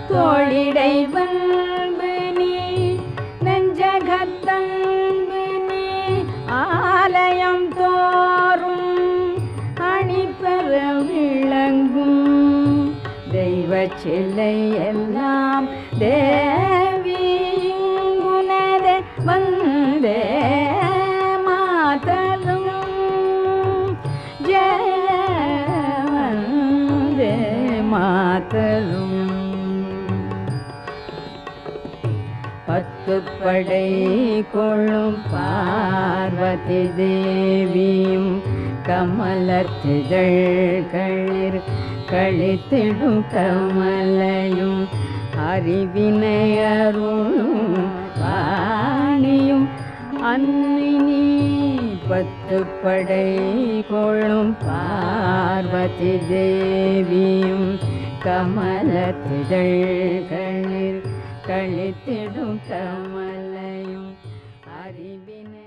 S7: தோளிடை பண்பு நீ நெஞ்சகத்தன்பு நீ ஆலயம் தோறும் அணிபெற விளங்கும் தெய்வ சிலை எல்லாம் தேவி இங்குனதே வந்தே மாதரும் ஜெய வந்தே மாதரும் பத்து படை கொள்ளும் பார்வதி தேவியும் கமலத்திதழ்களிர் கழித்திடும் கமலையும் அறிவினையருளும் வாணியும் அன்னினி பத்து படை கொள்ளும் பார்வதி தேவியும் கமலத்திதழ்களிர் கழித்திடும் கமலையும் அறிவினை